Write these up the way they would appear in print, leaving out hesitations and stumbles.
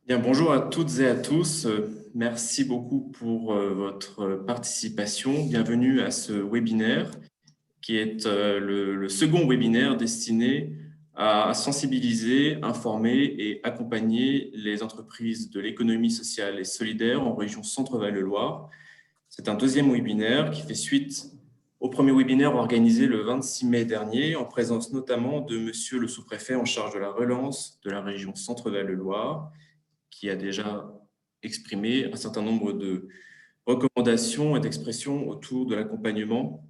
Bien, bonjour à toutes et à tous. Merci beaucoup pour votre participation. Bienvenue à ce webinaire qui est le second webinaire destiné à sensibiliser, informer et accompagner les entreprises de l'économie sociale et solidaire en région Centre-Val de Loire. C'est un deuxième webinaire qui fait suite au premier webinaire organisé le 26 mai dernier en présence notamment de Monsieur le sous-préfet en charge de la relance de la région Centre-Val de Loire, qui a déjà exprimé un certain nombre de recommandations et d'expressions autour de l'accompagnement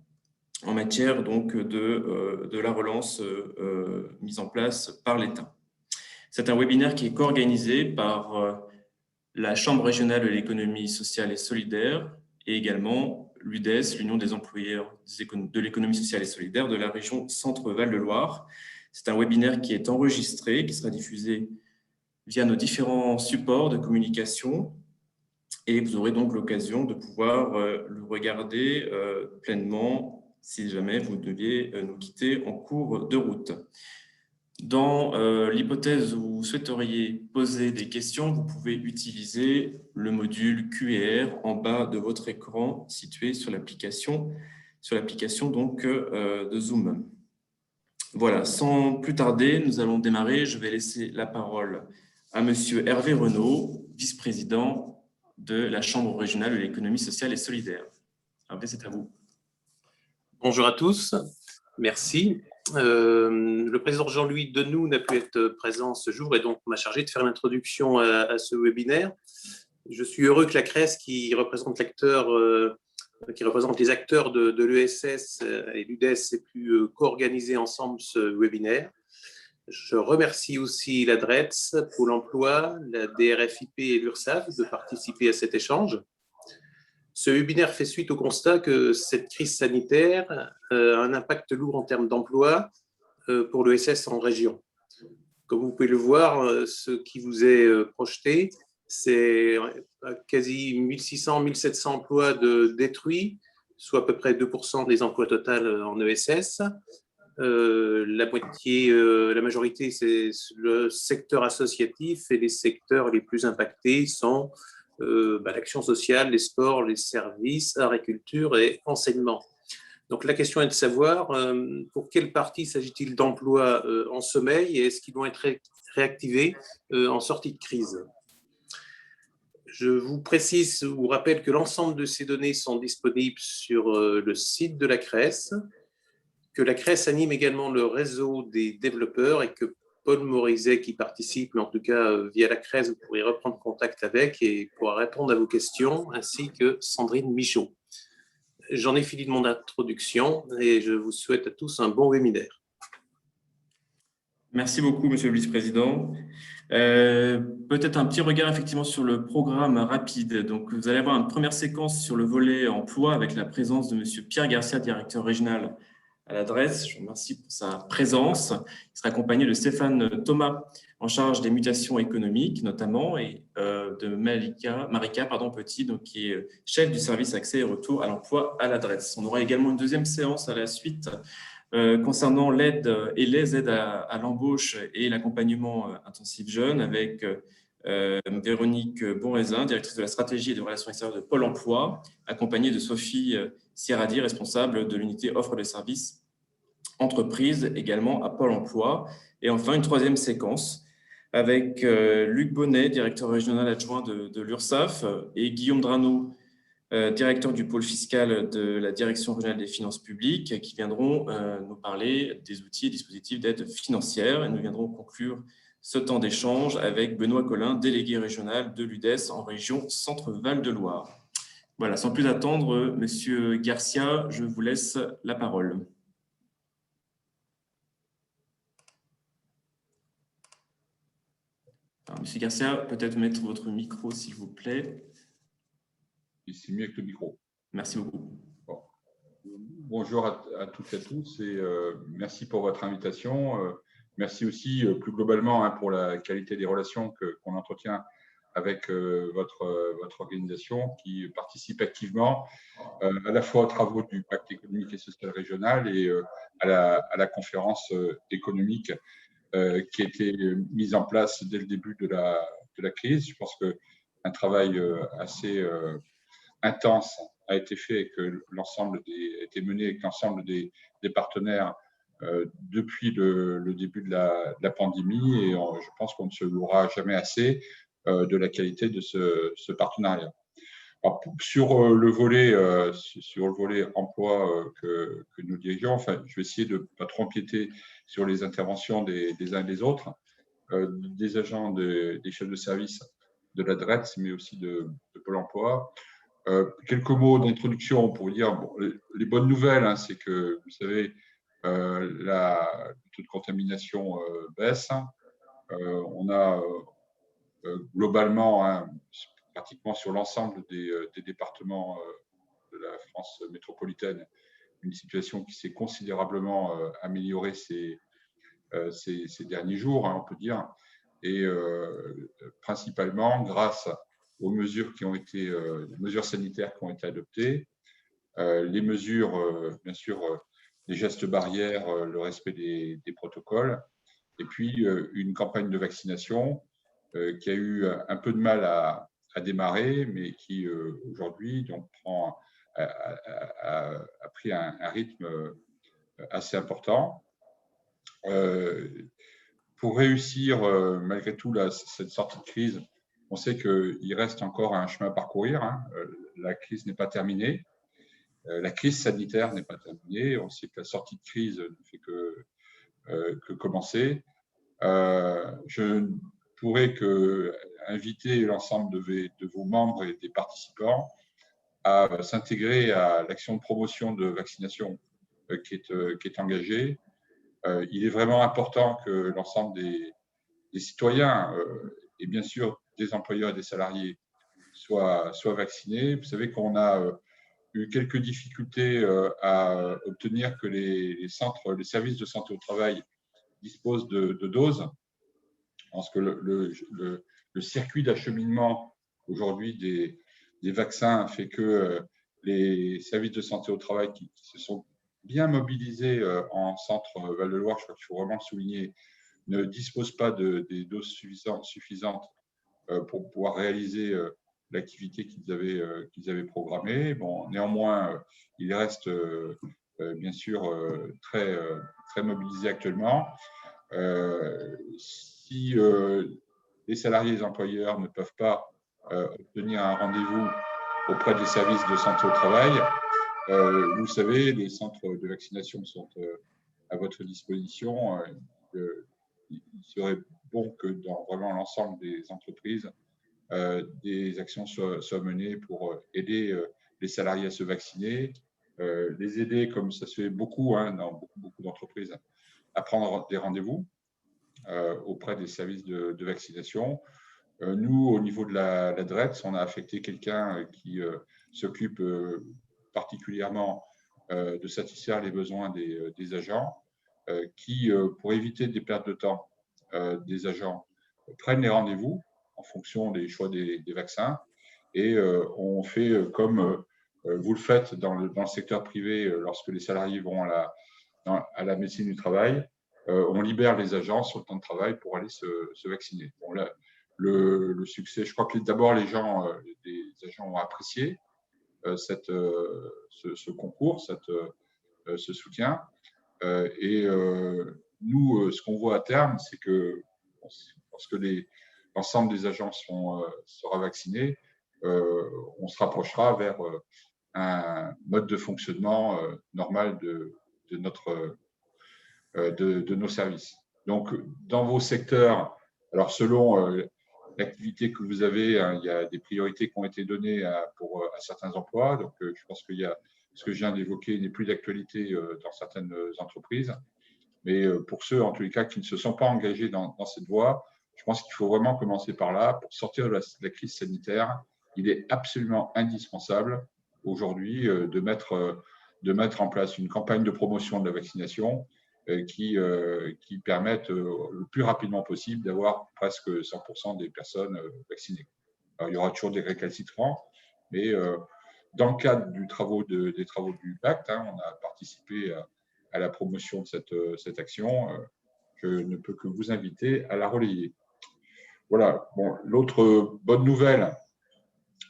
en matière donc de la relance mise en place par l'État. C'est un webinaire qui est co-organisé par la Chambre régionale de l'économie sociale et solidaire et également l'UDES, l'Union des employeurs de l'économie sociale et solidaire de la région Centre-Val de Loire. C'est un webinaire qui est enregistré, qui sera diffusé via nos différents supports de communication et vous aurez donc l'occasion de pouvoir le regarder pleinement si jamais vous deviez nous quitter en cours de route. Dans l'hypothèse où vous souhaiteriez poser des questions, vous pouvez utiliser le module Q&R en bas de votre écran situé sur l'application donc de Zoom. Voilà, sans plus tarder, nous allons démarrer. Je vais laisser la parole à Monsieur Hervé Renaud, vice-président de la Chambre régionale de l'économie sociale et solidaire. Hervé, c'est à vous. Bonjour à tous, merci. Le président Jean-Louis Denoux n'a pu être présent ce jour et donc m'a chargé de faire l'introduction à ce webinaire. Je suis heureux que la CRES, qui représente les acteurs de l'ESS et l'UDES, ait pu co-organiser ensemble ce webinaire. Je remercie aussi la DRETS, Pôle emploi, la DRFIP et l'URSSAF de participer à cet échange. Ce webinaire fait suite au constat que cette crise sanitaire a un impact lourd en termes d'emploi pour l'ESS en région. Comme vous pouvez le voir, ce qui vous est projeté, c'est quasi 1600, 1700 emplois détruits, soit à peu près 2% des emplois totaux en ESS. La majorité, c'est le secteur associatif et les secteurs les plus impactés sont l'action sociale, les sports, les services, agriculture et enseignement. Donc la question est de savoir pour quelle partie s'agit-il d'emplois en sommeil et est-ce qu'ils vont être réactivés en sortie de crise. Je vous rappelle que l'ensemble de ces données sont disponibles sur le site de la CRES, que la CRES anime également le réseau des développeurs et que Paul Morizet, qui participe, mais en tout cas via la CRES, vous pourrez reprendre contact avec et pourra répondre à vos questions, ainsi que Sandrine Michaud. J'en ai fini de mon introduction et je vous souhaite à tous un bon webinaire. Merci beaucoup, Monsieur le Vice-président. Peut-être un petit regard effectivement sur le programme rapide. Donc, vous allez avoir une première séquence sur le volet emploi avec la présence de Monsieur Pierre Garcia, directeur régional à l'adresse. Je vous remercie pour sa présence. Il sera accompagné de Stéphane Thomas, en charge des mutations économiques notamment, et de Marika Petit, donc, qui est chef du service accès et retour à l'emploi à l'adresse. On aura également une deuxième séance à la suite concernant l'aide et les aides à l'embauche et l'accompagnement intensif jeune avec Véronique Bonraisin, directrice de la stratégie et des relations extérieures de Pôle emploi, accompagnée de Sophie Sierradi, responsable de l'unité offre de services entreprise également à Pôle emploi. Et enfin, une troisième séquence avec Luc Bonnet, directeur régional adjoint de l'URSSAF, et Guillaume Drano, directeur du pôle fiscal de la Direction régionale des finances publiques, qui viendront nous parler des outils et dispositifs d'aide financière. Et nous viendrons conclure ce temps d'échange avec Benoît Collin, délégué régional de l'UDES en région Centre-Val de Loire. Voilà, sans plus attendre, Monsieur Garcia, je vous laisse la parole. Alors, Monsieur Garcia, peut-être mettre votre micro, s'il vous plaît. C'est mieux que le micro. Merci beaucoup. Bon. Bonjour à toutes et à tous et merci pour votre invitation. Merci aussi plus globalement pour la qualité des relations qu'on entretient avec votre organisation qui participe activement à la fois aux travaux du pacte économique et social régional et à la conférence économique qui a été mise en place dès le début de la crise. Je pense qu'un travail assez intense a été fait et que a été mené avec l'ensemble des partenaires depuis le début de la pandémie, et je pense qu'on ne se louera jamais assez de la qualité de ce partenariat. Alors, sur le volet emploi que nous dirigeons, enfin, je vais essayer de ne pas trop empiéter sur les interventions des uns et des autres, des agents, des chefs de service de la DRETS, mais aussi de Pôle emploi. Quelques mots d'introduction pour dire bon, les bonnes nouvelles, hein, c'est que vous savez, le taux de contamination baisse. On a globalement, hein, pratiquement sur l'ensemble des départements de la France métropolitaine, une situation qui s'est considérablement améliorée ces derniers jours, hein, on peut dire, et principalement grâce aux mesures mesures sanitaires qui ont été adoptées, les mesures, bien sûr, les gestes barrières, le respect des protocoles, et puis une campagne de vaccination qui a eu un peu de mal à démarrer, mais qui aujourd'hui donc a pris un rythme assez important. Pour réussir malgré tout cette sortie de crise, on sait qu'il reste encore un chemin à parcourir, hein. La crise n'est pas terminée. La crise sanitaire n'est pas terminée. On sait que la sortie de crise ne fait que commencer. Je ne pourrais qu'inviter l'ensemble de vos membres et des participants à s'intégrer à l'action de promotion de vaccination qui est engagée. Il est vraiment important que l'ensemble des citoyens et bien sûr des employeurs et des salariés soient vaccinés. Vous savez qu'on a eu quelques difficultés à obtenir que les services de santé au travail disposent de doses, parce que le circuit d'acheminement aujourd'hui des vaccins fait que les services de santé au travail qui se sont bien mobilisés en centre Val-de-Loire, je crois qu'il faut vraiment le souligner, ne disposent pas des doses suffisantes pour pouvoir réaliser l'activité qu'ils avaient programmée. Bon, néanmoins, ils restent bien sûr très mobilisés actuellement. Si les salariés et les employeurs ne peuvent pas obtenir un rendez-vous auprès des services de santé au travail, vous savez, les centres de vaccination sont à votre disposition. Il serait bon que dans vraiment l'ensemble des entreprises, des actions soient menées pour aider les salariés à se vacciner, les aider, comme ça se fait beaucoup dans beaucoup d'entreprises, à prendre des rendez-vous auprès des services de vaccination. Nous, au niveau de la DRETS, on a affecté quelqu'un qui s'occupe particulièrement de satisfaire les besoins des agents, qui, pour éviter des pertes de temps des agents, prennent les rendez-vous en fonction des choix des vaccins. Et on fait comme vous le faites dans le secteur privé lorsque les salariés vont à la médecine du travail. On libère les agents sur le temps de travail pour aller se vacciner. Bon, là, le succès, je crois que d'abord les agents ont apprécié ce concours, ce soutien. Et nous, ce qu'on voit à terme, c'est que lorsque l'ensemble des agents sera vacciné, on se rapprochera vers un mode de fonctionnement normal de nos services. Donc, dans vos secteurs, alors selon l'activité que vous avez, hein, il y a des priorités qui ont été données à certains emplois. Donc, je pense qu'il y a ce que je viens d'évoquer n'est plus d'actualité dans certaines entreprises. Mais pour ceux, en tous les cas, qui ne se sont pas engagés dans cette voie, je pense qu'il faut vraiment commencer par là. Pour sortir de la crise sanitaire, il est absolument indispensable aujourd'hui de mettre en place une campagne de promotion de la vaccination qui permette le plus rapidement possible d'avoir presque 100% des personnes vaccinées. Alors, il y aura toujours des récalcitrants, mais dans le cadre des travaux du pacte, hein, on a participé à la promotion de cette action. Je ne peux que vous inviter à la relayer. voilà. Bon, l'autre bonne nouvelle,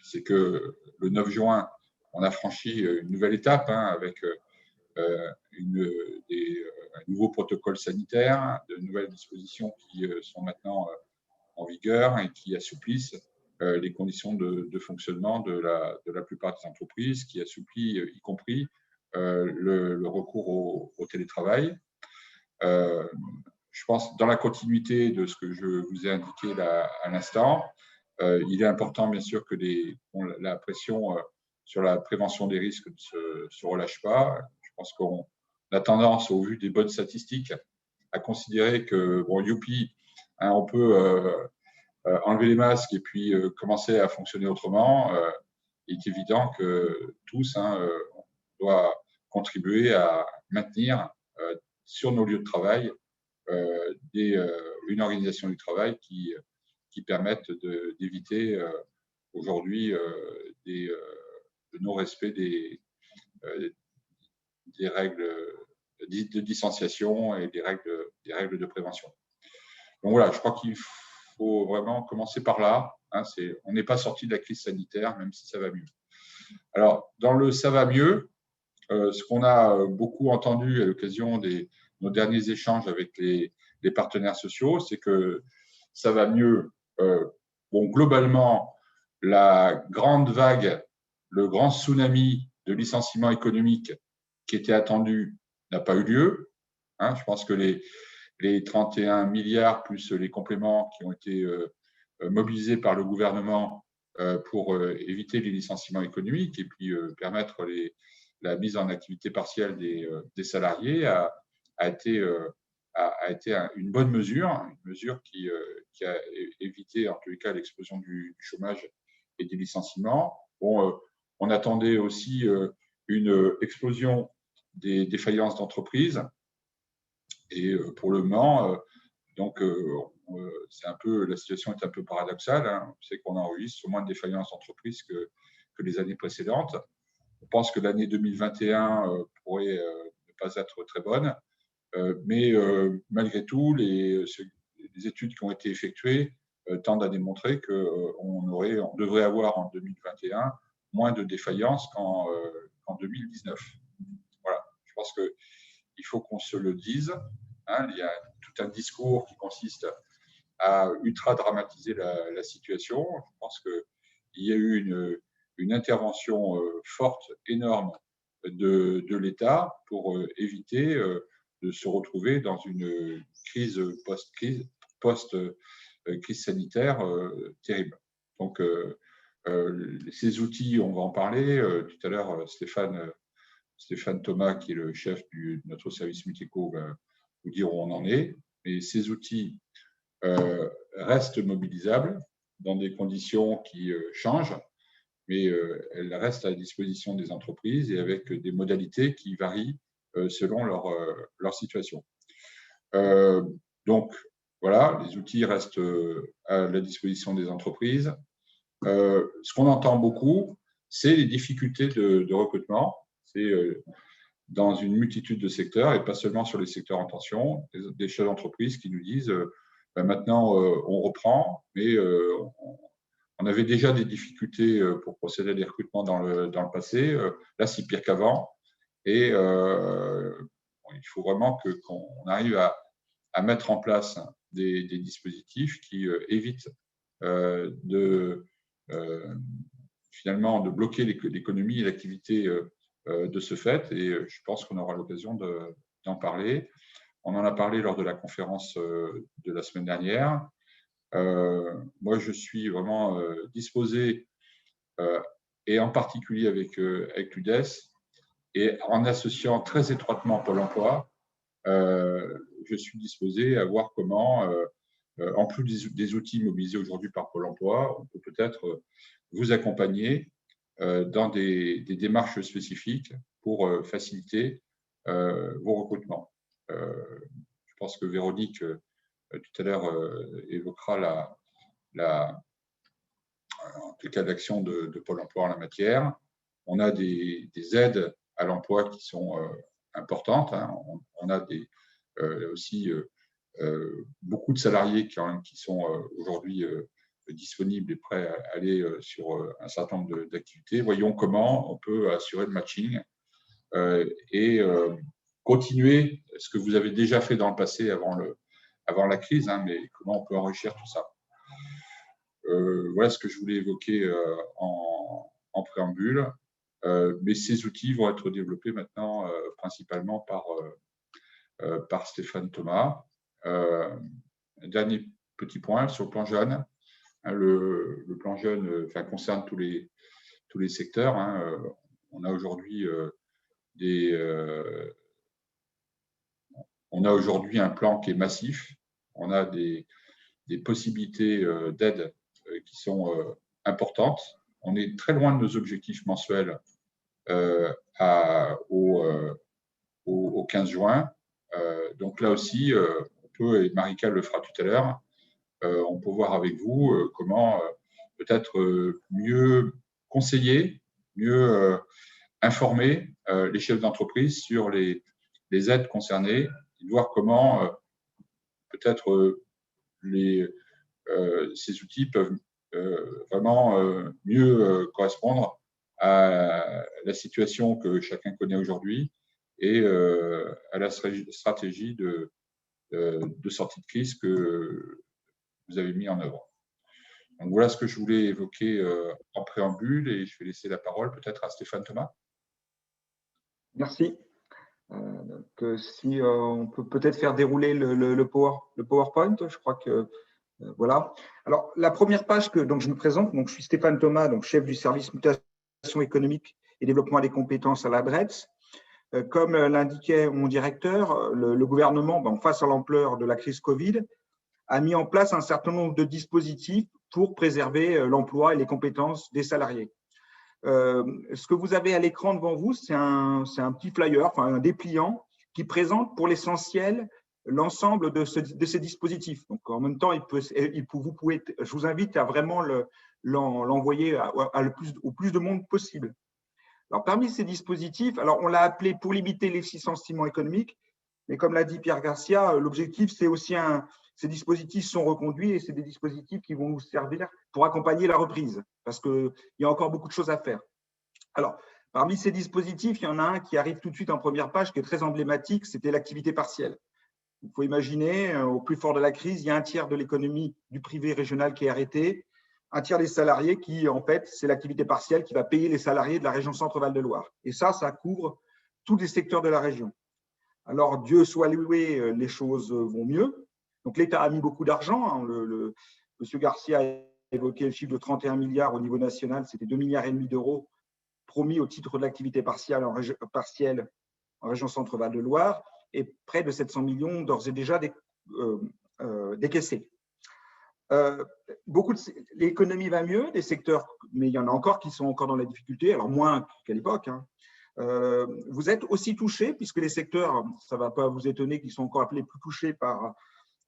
c'est que le 9 juin, on a franchi une nouvelle étape avec un nouveau protocole sanitaire, de nouvelles dispositions qui sont maintenant en vigueur et qui assouplissent les conditions de fonctionnement de la plupart des entreprises, qui assouplit y compris le recours au télétravail. Je pense, dans la continuité de ce que je vous ai indiqué là, à l'instant, il est important, bien sûr, que la pression sur la prévention des risques ne se relâche pas. Je pense qu'on a tendance, au vu des bonnes statistiques, à considérer que, bon, youpi, on peut enlever les masques et puis commencer à fonctionner autrement. Il est évident que tous, on doit contribuer à maintenir sur nos lieux de travail une organisation du travail qui permette d'éviter aujourd'hui le non-respect des règles de distanciation et des règles de prévention. Donc voilà, je crois qu'il faut vraiment commencer par là. On n'est pas sorti de la crise sanitaire, même si ça va mieux. Alors, dans le ça va mieux, ce qu'on a beaucoup entendu à l'occasion de nos derniers échanges avec les partenaires sociaux, c'est que ça va mieux. Bon, globalement, la grande vague, le grand tsunami de licenciements économiques qui était attendu n'a pas eu lieu. Je pense que les 31 milliards plus les compléments qui ont été mobilisés par le gouvernement pour éviter les licenciements économiques et puis permettre la mise en activité partielle des salariés a été une bonne mesure, une mesure qui a évité en tous les cas l'explosion du chômage et des licenciements. Bon, on attendait aussi une explosion des défaillances d'entreprises et pour le moment, donc c'est la situation est un peu paradoxale. On sait qu'on enregistre moins de défaillances d'entreprises que les années précédentes. On pense que l'année 2021 pourrait ne pas être très bonne, mais malgré tout, les études qui ont été effectuées tendent à démontrer qu'on devrait avoir en 2021 moins de défaillances qu'en 2019. Voilà, je pense qu'il faut qu'on se le dise. Il y a tout un discours qui consiste à ultra-dramatiser la situation. Je pense qu'il y a eu une intervention forte, énorme de l'État pour éviter de se retrouver dans une crise post-crise sanitaire terrible. Donc, ces outils, on va en parler. Tout à l'heure, Stéphane Thomas, qui est le chef de notre service Muteco, va vous dire où on en est. Mais ces outils restent mobilisables dans des conditions qui changent, mais elles restent à la disposition des entreprises et avec des modalités qui varient selon leur situation. Donc, voilà, les outils restent à la disposition des entreprises. Ce qu'on entend beaucoup, c'est les difficultés de recrutement. C'est dans une multitude de secteurs et pas seulement sur les secteurs en tension, des chefs d'entreprise qui nous disent maintenant on reprend, mais on avait déjà des difficultés pour procéder à des recrutements dans le passé. Là, c'est pire qu'avant. Et il faut vraiment qu'on arrive à mettre en place des dispositifs qui évitent finalement de bloquer l'économie et l'activité de ce fait. Et je pense qu'on aura l'occasion d'en parler. On en a parlé lors de la conférence de la semaine dernière. Moi, je suis vraiment disposé, et en particulier avec l'UDES, et en associant très étroitement Pôle emploi, je suis disposé à voir comment, en plus des outils mobilisés aujourd'hui par Pôle emploi, on peut peut-être vous accompagner dans des démarches spécifiques pour faciliter vos recrutements. Je pense que Véronique, tout à l'heure, évoquera en tout cas l'action de Pôle emploi en la matière. On a des aides à l'emploi qui sont importantes. On a aussi beaucoup de salariés qui sont aujourd'hui disponibles et prêts à aller sur un certain nombre d'activités. Voyons comment on peut assurer le matching et continuer ce que vous avez déjà fait dans le passé avant la crise, hein, mais comment on peut enrichir tout ça. Voilà ce que je voulais évoquer en préambule. Mais ces outils vont être développés maintenant principalement par Stéphane Thomas. Dernier petit point sur le plan jeune. Le plan jeune concerne tous les secteurs. Hein. On a aujourd'hui un plan qui est massif. On a des possibilités d'aide qui sont importantes. On est très loin de nos objectifs mensuels au 15 juin. Donc là aussi, on peut, et Marika le fera tout à l'heure, on peut voir avec vous comment peut-être mieux conseiller, mieux informer les chefs d'entreprise sur les aides concernées, et de voir comment peut-être ces outils peuvent vraiment mieux correspondre à la situation que chacun connaît aujourd'hui et à la stratégie de sortie de crise que vous avez mis en œuvre. Donc voilà ce que je voulais évoquer en préambule et je vais laisser la parole peut-être à Stéphane Thomas. Merci. Si on peut peut-être faire dérouler le PowerPoint, je crois que voilà. Alors la première page donc je me présente, donc je suis Stéphane Thomas, donc chef du service mutation économique et développement des compétences à la DRETS. Comme l'indiquait mon directeur, le gouvernement, face à l'ampleur de la crise Covid, a mis en place un certain nombre de pour préserver l'emploi et les compétences des salariés. Ce que vous avez à l'écran devant vous, c'est un petit flyer, un dépliant qui présente pour l'essentiel l'ensemble de ces dispositifs. Donc, en même temps, je vous invite à vraiment l'envoyer au plus de monde possible. Alors, parmi ces dispositifs, on l'a appelé pour limiter les licenciements économiques, mais comme l'a dit Pierre Garcia, l'objectif, c'est aussi ces dispositifs sont reconduits et c'est des dispositifs qui vont nous servir pour accompagner la reprise, parce qu'il y a encore beaucoup de choses à faire. Alors, parmi ces dispositifs, il y en a un qui arrive tout de suite en première page, qui est très emblématique, c'était l'activité partielle. Il faut imaginer, au plus fort de la crise, il y a un tiers de l'économie du privé régional qui est arrêté, un tiers des salariés qui, en fait, c'est l'activité partielle qui va payer les salariés de la région Centre-Val de Loire. Et ça couvre tous les secteurs de la région. Alors, Dieu soit loué, les choses vont mieux. Donc, l'État a mis beaucoup d'argent. Monsieur Garcia a évoqué le chiffre de 31 milliards au niveau national. C'était 2,5 milliards d'euros promis au titre de l'activité partielle en région Centre-Val de Loire et près de 700 millions d'ores et déjà décaissés. L'économie va mieux, des secteurs, mais il y en a encore qui sont encore dans la difficulté, alors moins qu'à l'époque. Vous êtes aussi touchés, puisque les secteurs, ça ne va pas vous étonner qu'ils sont encore appelés plus touchés par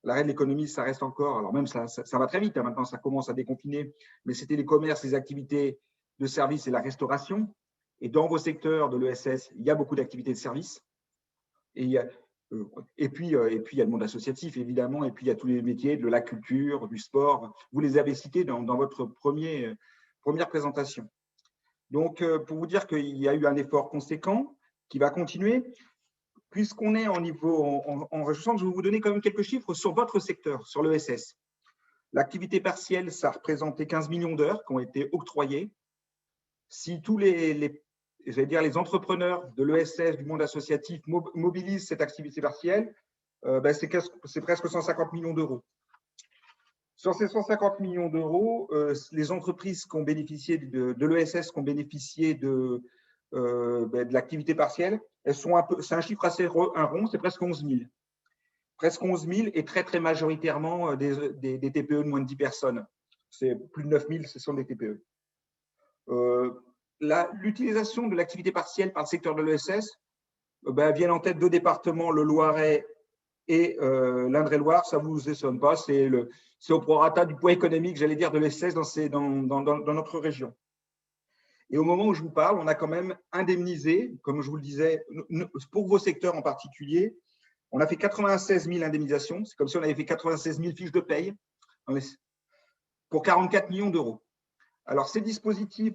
l'arrêt de l'économie, ça reste encore, alors même ça va très vite, maintenant ça commence à déconfiner, mais c'était les commerces, les activités de services et la restauration. Et dans vos secteurs de l'ESS, il y a beaucoup d'activités de services. Et puis, il y a le monde associatif, évidemment, et puis il y a tous les métiers de la culture, du sport. Vous les avez cités dans votre première présentation. Donc, pour vous dire qu'il y a eu un effort conséquent qui va continuer, puisqu'on est en niveau enrichissant, je vais vous donner quand même quelques chiffres sur votre secteur, sur l'ESS. L'activité partielle, ça a représenté 15 millions d'heures qui ont été octroyées. Si tous les entrepreneurs de l'ESS, du monde associatif, mobilisent cette activité partielle, c'est presque 150 millions d'euros. Sur ces 150 millions d'euros, les entreprises qui ont bénéficié de l'ESS, qui ont bénéficié de l'activité partielle, c'est un chiffre assez rond, c'est presque 11 000. Presque 11 000 et très, très majoritairement des TPE de moins de 10 personnes. C'est plus de 9 000, ce sont des TPE. L'utilisation de l'activité partielle par le secteur de l'ESS viennent en tête deux départements, le Loiret et l'Indre-et-Loire. Ça ne vous étonne pas, c'est au prorata du poids économique, j'allais dire, de l'ESS dans notre région. Et au moment où je vous parle, on a quand même indemnisé, comme je vous le disais, pour vos secteurs en particulier, On a fait 96 000 indemnisations. C'est comme si on avait fait 96 000 fiches de paye pour 44 millions d'euros. Alors, ce dispositif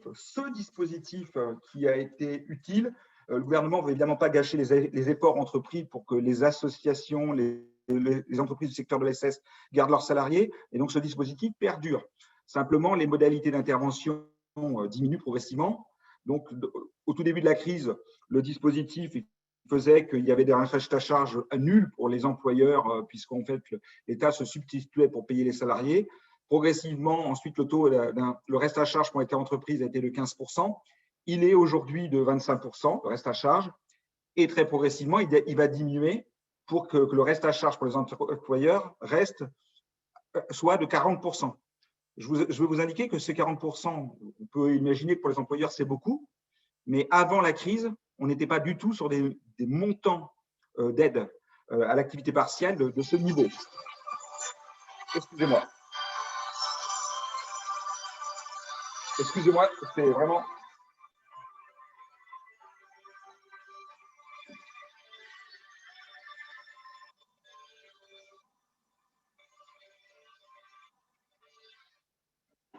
qui a été utile, le gouvernement ne veut évidemment pas gâcher les efforts entrepris pour que les associations, les entreprises du secteur de l'ESS gardent leurs salariés. Et donc, ce dispositif perdure. Simplement, les modalités d'intervention diminuent progressivement. Donc, au tout début de la crise, le dispositif faisait qu'il y avait des restes à charge nuls pour les employeurs, puisqu'en fait, l'État se substituait pour payer les salariés. Progressivement, ensuite, le reste à charge pour les entreprises a été de 15%. Il est aujourd'hui de 25%, le reste à charge. Et très progressivement, il va diminuer pour que le reste à charge pour les employeurs soit de 40%. Je vais vous indiquer que ces 40%, on peut imaginer que pour les employeurs, c'est beaucoup. Mais avant la crise, on n'était pas du tout sur des montants d'aide à l'activité partielle de ce niveau. Excusez-moi. Excusez-moi, c'est vraiment…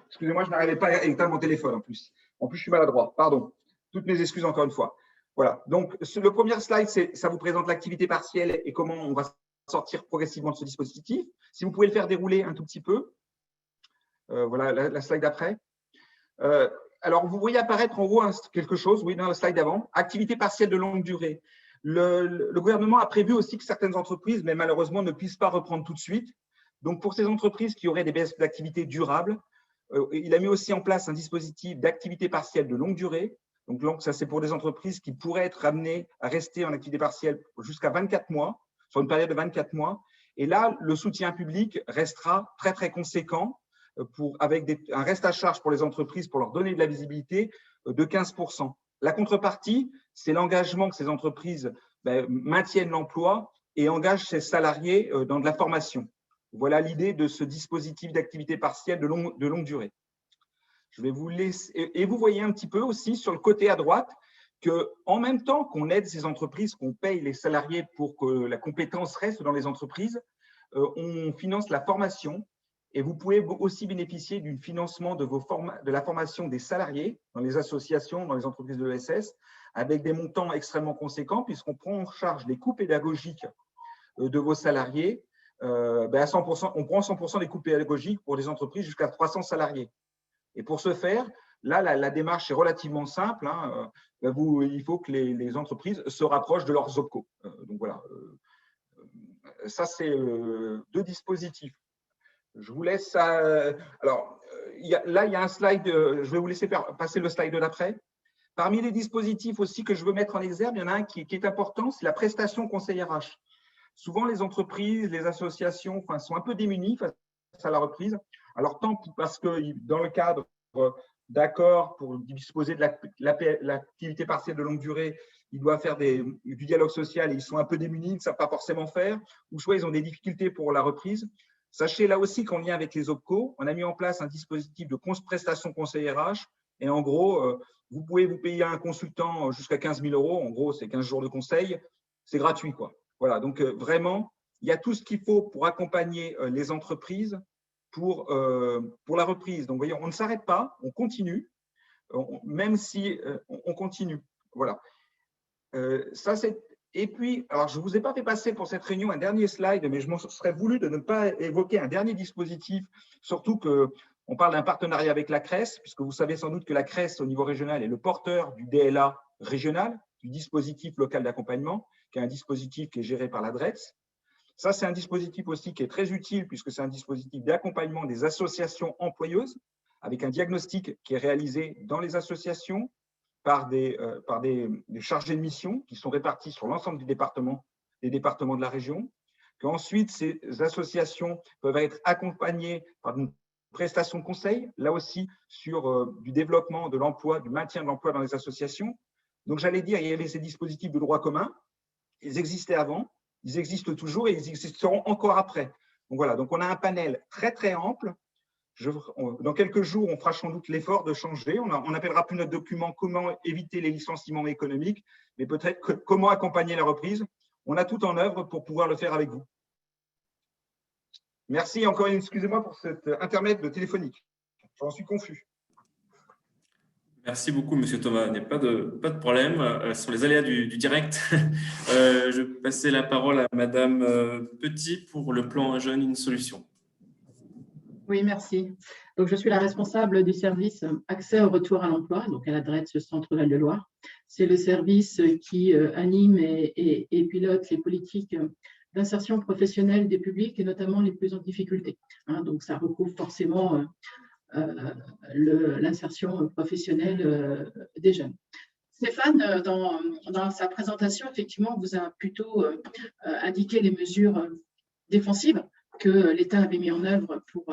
Excusez-moi, je n'arrivais pas à éteindre mon téléphone en plus. En plus, je suis maladroit. Pardon. Toutes mes excuses encore une fois. Voilà. Donc, le premier slide, ça vous présente l'activité partielle et comment on va sortir progressivement de ce dispositif. Si vous pouvez le faire dérouler un tout petit peu. Voilà la slide d'après. Alors, vous voyez apparaître en haut quelque chose, oui, dans la slide d'avant. Activité partielle de longue durée. Le gouvernement a prévu aussi que certaines entreprises, mais malheureusement, ne puissent pas reprendre tout de suite. Donc, pour ces entreprises qui auraient des baisses d'activité durables, il a mis aussi en place un dispositif d'activité partielle de longue durée. Donc, ça, c'est pour des entreprises qui pourraient être amenées à rester en activité partielle jusqu'à 24 mois, sur une période de 24 mois. Et là, le soutien public restera très, très conséquent avec un reste à charge pour les entreprises pour leur donner de la visibilité de 15%. La contrepartie, c'est l'engagement que ces entreprises maintiennent l'emploi et engagent ses salariés dans de la formation. Voilà l'idée de ce dispositif d'activité partielle de longue durée. Je vais vous laisser, et vous voyez un petit peu aussi sur le côté à droite qu'en même temps qu'on aide ces entreprises, qu'on paye les salariés pour que la compétence reste dans les entreprises, on finance la formation et vous pouvez aussi bénéficier du financement de la formation des salariés dans les associations, dans les entreprises de l'ESS, avec des montants extrêmement conséquents puisqu'on prend en charge les coûts pédagogiques de vos salariés. À 100%, on prend 100% des coûts pédagogiques pour des entreprises jusqu'à 300 salariés. Et pour ce faire, là, la démarche est relativement simple. Il faut que les entreprises se rapprochent de leurs OPCO. Donc voilà, ça c'est deux dispositifs. Je vous laisse… alors, là, il y a un slide, je vais vous laisser passer le slide d'après. Parmi les dispositifs aussi que je veux mettre en exergue, il y en a un qui est important, c'est la prestation conseil RH. Souvent, les entreprises, les associations sont un peu démunies face à la reprise. Alors, tant parce que dans le cadre d'accords pour disposer de l'activité partielle de longue durée, ils doivent faire du dialogue social et ils sont un peu démunis, ils ne savent pas forcément faire, ou soit ils ont des difficultés pour la reprise. Sachez là aussi qu'en lien avec les OPCO, on a mis en place un dispositif de prestation conseil RH. Et en gros, vous pouvez vous payer un consultant jusqu'à 15 000 €. En gros, c'est 15 jours de conseil. C'est gratuit, quoi. Voilà, donc vraiment, il y a tout ce qu'il faut pour accompagner les entreprises pour la reprise. Donc, vous voyez, on ne s'arrête pas, on continue, même si on continue. Voilà. Ça, c'est… Et puis, alors, je ne vous ai pas fait passer pour cette réunion un dernier slide, mais je m'en serais voulu de ne pas évoquer un dernier dispositif, surtout qu'on parle d'un partenariat avec la CRES, puisque vous savez sans doute que la CRES, au niveau régional, est le porteur du DLA régional, du dispositif local d'accompagnement, qui est un dispositif qui est géré par la DRETS. Ça, c'est un dispositif aussi qui est très utile, puisque c'est un dispositif d'accompagnement des associations employeuses, avec un diagnostic qui est réalisé dans les associations, par des chargés de mission qui sont répartis sur l'ensemble des départements de la région, qu'ensuite ces associations peuvent être accompagnées par une prestation de conseil, là aussi sur du développement de l'emploi, du maintien de l'emploi dans les associations. Donc j'allais dire, il y avait ces dispositifs de droit commun, ils existaient avant, ils existent toujours et ils existeront encore après. Donc voilà, donc on a un panel très très ample. Dans quelques jours, on fera sans doute l'effort de changer. On n'appellera plus notre document « Comment éviter les licenciements économiques », mais peut-être « Comment accompagner la reprise ». on a tout en œuvre pour pouvoir le faire avec vous. Merci encore, excusez-moi pour cet intermède téléphonique. J'en suis confus. Merci beaucoup, Monsieur Thomas. Il n'y a pas de problème. Ce sont les aléas du direct. Je vais passer la parole à Madame Petit pour le plan Un jeune, une solution. Oui, merci. Donc, je suis la responsable du service accès au retour à l'emploi, donc à la DRETS Centre Val-de-Loire. C'est le service qui anime et pilote les politiques d'insertion professionnelle des publics et notamment les plus en difficulté. Donc, ça recouvre forcément l'insertion professionnelle des jeunes. Stéphane, dans sa présentation, effectivement, vous a plutôt indiqué les mesures défensives que l'État avait mis en œuvre pour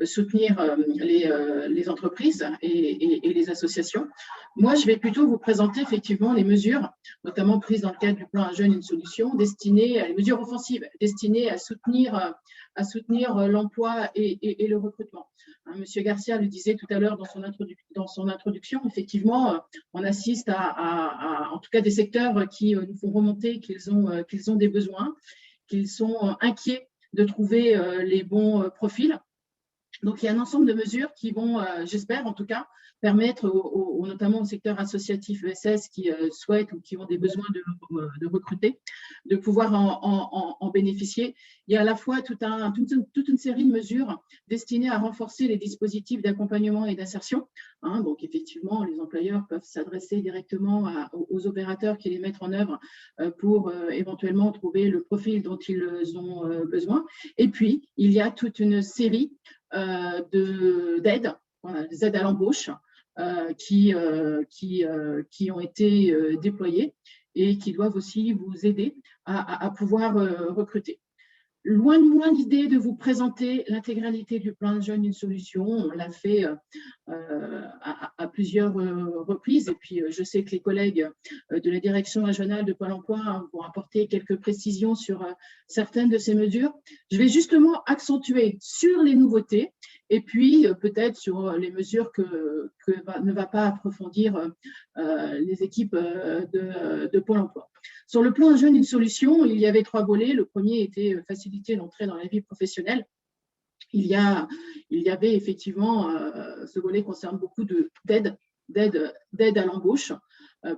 soutenir les entreprises et les associations. Moi, je vais plutôt vous présenter effectivement les mesures, notamment prises dans le cadre du plan Un jeune, une solution, destinées à les mesures offensives, destinées à soutenir l'emploi et le recrutement. Monsieur Garcia le disait tout à l'heure dans son introduction, effectivement, on assiste à en tout cas des secteurs qui nous font remonter qu'ils ont des besoins, qu'ils sont inquiets de trouver les bons profils. Donc, il y a un ensemble de mesures qui vont, j'espère en tout cas, permettre notamment au secteur associatif ESS qui souhaitent ou qui ont des besoins de recruter, de pouvoir en bénéficier. Il y a à la fois toute une série de mesures destinées à renforcer les dispositifs d'accompagnement et d'insertion. Donc, effectivement, les employeurs peuvent s'adresser directement aux opérateurs qui les mettent en œuvre pour éventuellement trouver le profil dont ils ont besoin. Et puis, il y a toute une série d'aides, des aides à l'embauche qui ont été déployées et qui doivent aussi vous aider à pouvoir recruter. Loin de moi l'idée de vous présenter l'intégralité du plan Jeune, une solution. On l'a fait à plusieurs reprises. Et puis, je sais que les collègues de la direction régionale de Pôle emploi vont apporter quelques précisions sur certaines de ces mesures. Je vais justement accentuer sur les nouveautés et puis peut-être sur les mesures que ne va pas approfondir les équipes de Pôle emploi. Sur le plan Un jeune, une solution, il y avait 3 volets. Le premier était faciliter l'entrée dans la vie professionnelle. Il y avait effectivement, ce volet concerne beaucoup d'aide à l'embauche.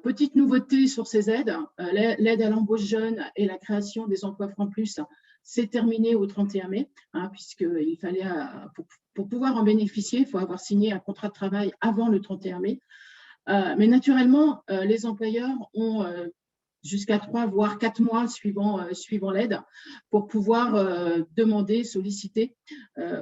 Petite nouveauté sur ces aides, l'aide à l'embauche jeune et la création des emplois francs plus, c'est terminé au 31 mai, puisqu'il fallait, pour pouvoir en bénéficier, il faut avoir signé un contrat de travail avant le 31 mai. Mais naturellement, les employeurs ont jusqu'à 3 voire 4 mois suivant l'aide pour pouvoir demander, solliciter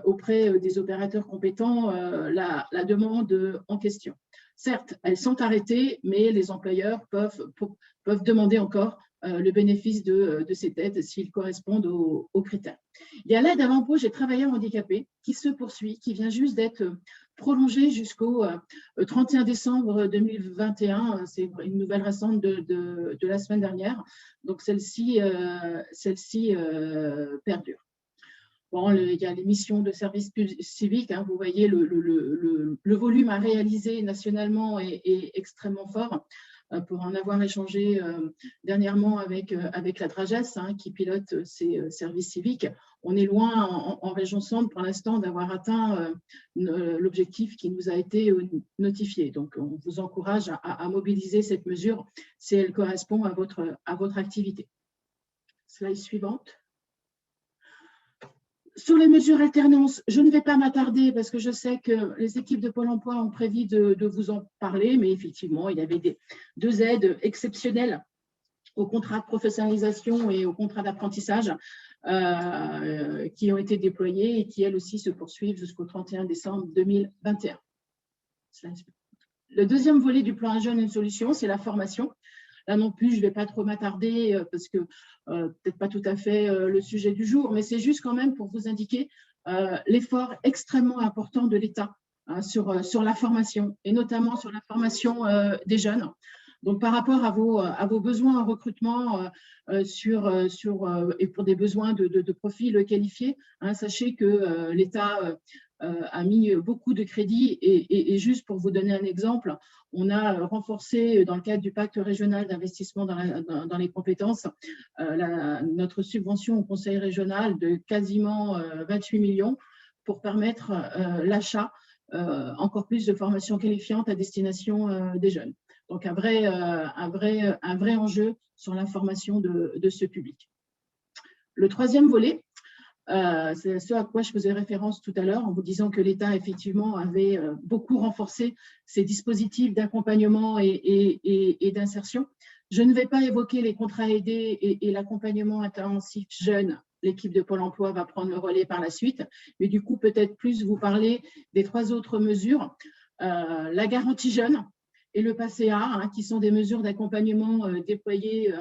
auprès des opérateurs compétents la demande en question. Certes, elles sont arrêtées, mais les employeurs peuvent demander encore le bénéfice de cette aide s'ils correspondent aux critères. Il y a l'aide à l'embauche des travailleurs handicapés qui se poursuit, qui vient juste d'être prolongée jusqu'au 31 décembre 2021. C'est une nouvelle récente de la semaine dernière. Donc, celle-ci perdure. Bon, il y a les missions de service civique. Vous voyez, le volume à réaliser nationalement est extrêmement fort. Pour en avoir échangé dernièrement avec la DRAGES, qui pilote ces services civiques, on est loin en région centre pour l'instant d'avoir atteint l'objectif qui nous a été notifié. Donc, on vous encourage à mobiliser cette mesure si elle correspond à votre activité. Slide suivante. Sur les mesures alternance, je ne vais pas m'attarder parce que je sais que les équipes de Pôle emploi ont prévu de vous en parler, mais effectivement, il y avait 2 aides exceptionnelles au contrat de professionnalisation et au contrat d'apprentissage qui ont été déployées et qui, elles aussi, se poursuivent jusqu'au 31 décembre 2021. Le deuxième volet du plan Un jeune, une solution, c'est la formation. Là non plus, je ne vais pas trop m'attarder parce que peut-être pas tout à fait le sujet du jour, mais c'est juste quand même pour vous indiquer l'effort extrêmement important de l'État sur la formation et notamment sur la formation des jeunes. Donc, par rapport à vos besoins en recrutement et pour des besoins de profils qualifiés, sachez que l'État a mis beaucoup de crédits et juste pour vous donner un exemple, on a renforcé dans le cadre du pacte régional d'investissement dans les compétences notre subvention au conseil régional de quasiment 28 millions pour permettre l'achat encore plus de formations qualifiantes à destination des jeunes. Donc un vrai enjeu sur la formation de ce public. Le troisième volet, c'est ce à quoi je faisais référence tout à l'heure en vous disant que l'État, effectivement, avait beaucoup renforcé ses dispositifs d'accompagnement et d'insertion. Je ne vais pas évoquer les contrats aidés et l'accompagnement intensif jeune. L'équipe de Pôle emploi va prendre le relais par la suite, mais du coup, peut-être plus vous parler des 3 autres mesures. La garantie jeune et le PACEA, hein, qui sont des mesures d'accompagnement déployées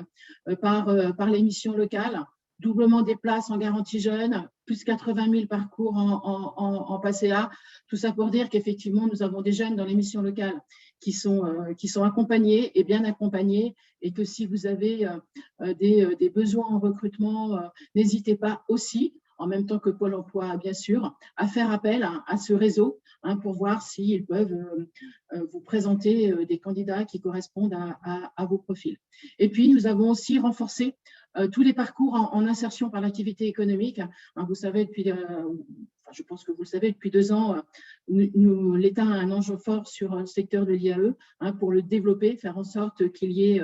par les missions locales. Doublement des places en garantie jeune, plus 80 000 parcours en PACEA. Tout ça pour dire qu'effectivement, nous avons des jeunes dans les missions locales qui sont accompagnés et bien accompagnés et que si vous avez des besoins en recrutement, n'hésitez pas aussi, en même temps que Pôle emploi, bien sûr, à faire appel à ce réseau pour voir s'ils peuvent vous présenter des candidats qui correspondent à vos profils. Et puis, nous avons aussi renforcé tous les parcours en insertion par l'activité économique. Vous savez, je pense que vous le savez, depuis 2 ans, l'État a un enjeu fort sur le secteur de l'IAE pour le développer, faire en sorte qu'il y ait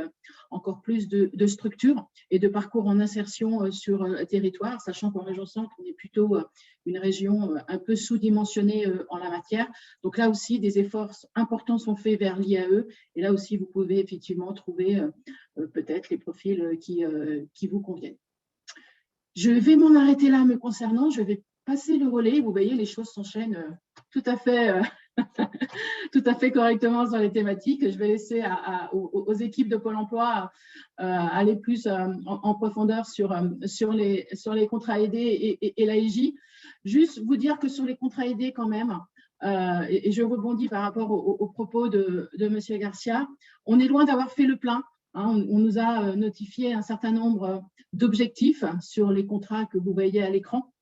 encore plus de structures et de parcours en insertion sur le territoire, sachant qu'en région centre, on est plutôt une région un peu sous-dimensionnée en la matière. Donc là aussi, des efforts importants sont faits vers l'IAE et là aussi, vous pouvez effectivement trouver peut-être les profils qui vous conviennent. Je vais m'en arrêter là me concernant, je vais passer le relais. Vous voyez, les choses s'enchaînent tout à fait correctement sur les thématiques. Je vais laisser aux équipes de Pôle emploi aller plus en profondeur sur les contrats aidés et l'AEJ. Juste vous dire que sur les contrats aidés quand même, et je rebondis par rapport aux propos de M. Garcia, on est loin d'avoir fait le plein. On nous a notifié un certain nombre d'objectifs sur les contrats que vous voyez à l'écran.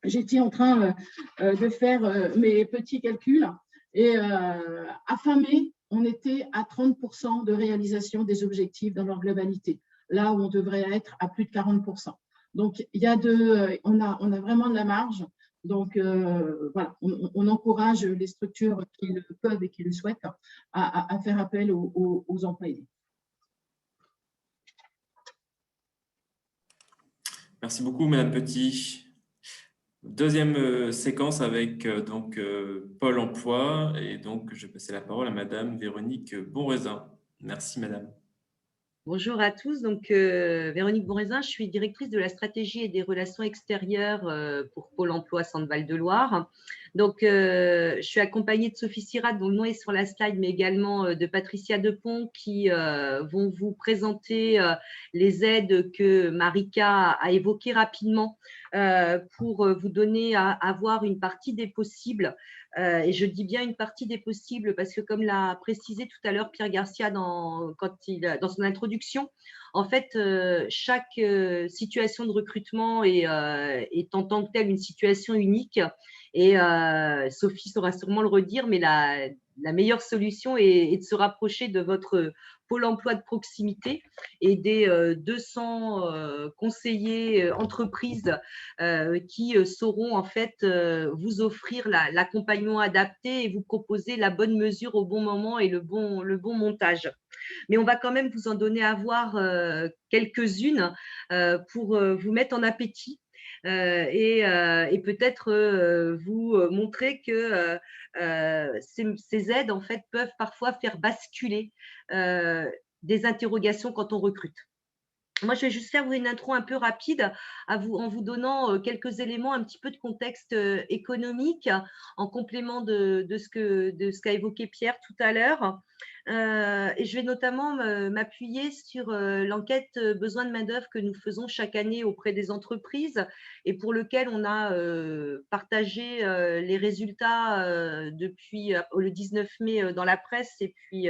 J'étais en train de faire mes petits calculs et à fin mai, on était à 30% de réalisation des objectifs dans leur globalité, là où on devrait être à plus de 40%. Donc, on a vraiment de la marge. Donc, voilà, on encourage les structures qui le peuvent et qui le souhaitent à faire appel aux employés. Merci beaucoup, Madame Petit. Deuxième séquence avec Pôle emploi et donc je vais passer la parole à Madame Véronique Bonraisin. Merci, Madame. Bonjour à tous, donc Véronique Bonraisin, je suis directrice de la stratégie et des relations extérieures pour Pôle emploi Centre-Val de Loire. Donc, je suis accompagnée de Sophie Sirat, dont le nom est sur la slide, mais également de Patricia Depont, qui vont vous présenter les aides que Marika a évoquées rapidement pour vous donner à voir une partie des possibles. Et je dis bien une partie des possibles parce que, comme l'a précisé tout à l'heure Pierre Garcia dans son introduction, en fait, chaque situation de recrutement est en tant que telle une situation unique. Et Sophie saura sûrement le redire, mais la meilleure solution est de se rapprocher de votre Pôle emploi de proximité et des 200 conseillers entreprises qui sauront en fait vous offrir l'accompagnement adapté et vous proposer la bonne mesure au bon moment et le bon montage. Mais on va quand même vous en donner à voir quelques-unes pour vous mettre en appétit. Et peut-être vous montrer que ces aides en fait peuvent parfois faire basculer des interrogations quand on recrute. Moi, je vais juste faire une intro un peu rapide en vous donnant quelques éléments, un petit peu de contexte économique en complément de ce qu'a évoqué Pierre tout à l'heure. Et je vais notamment m'appuyer sur l'enquête besoin de main-d'œuvre que nous faisons chaque année auprès des entreprises et pour lequel on a partagé les résultats depuis le 19 mai dans la presse et puis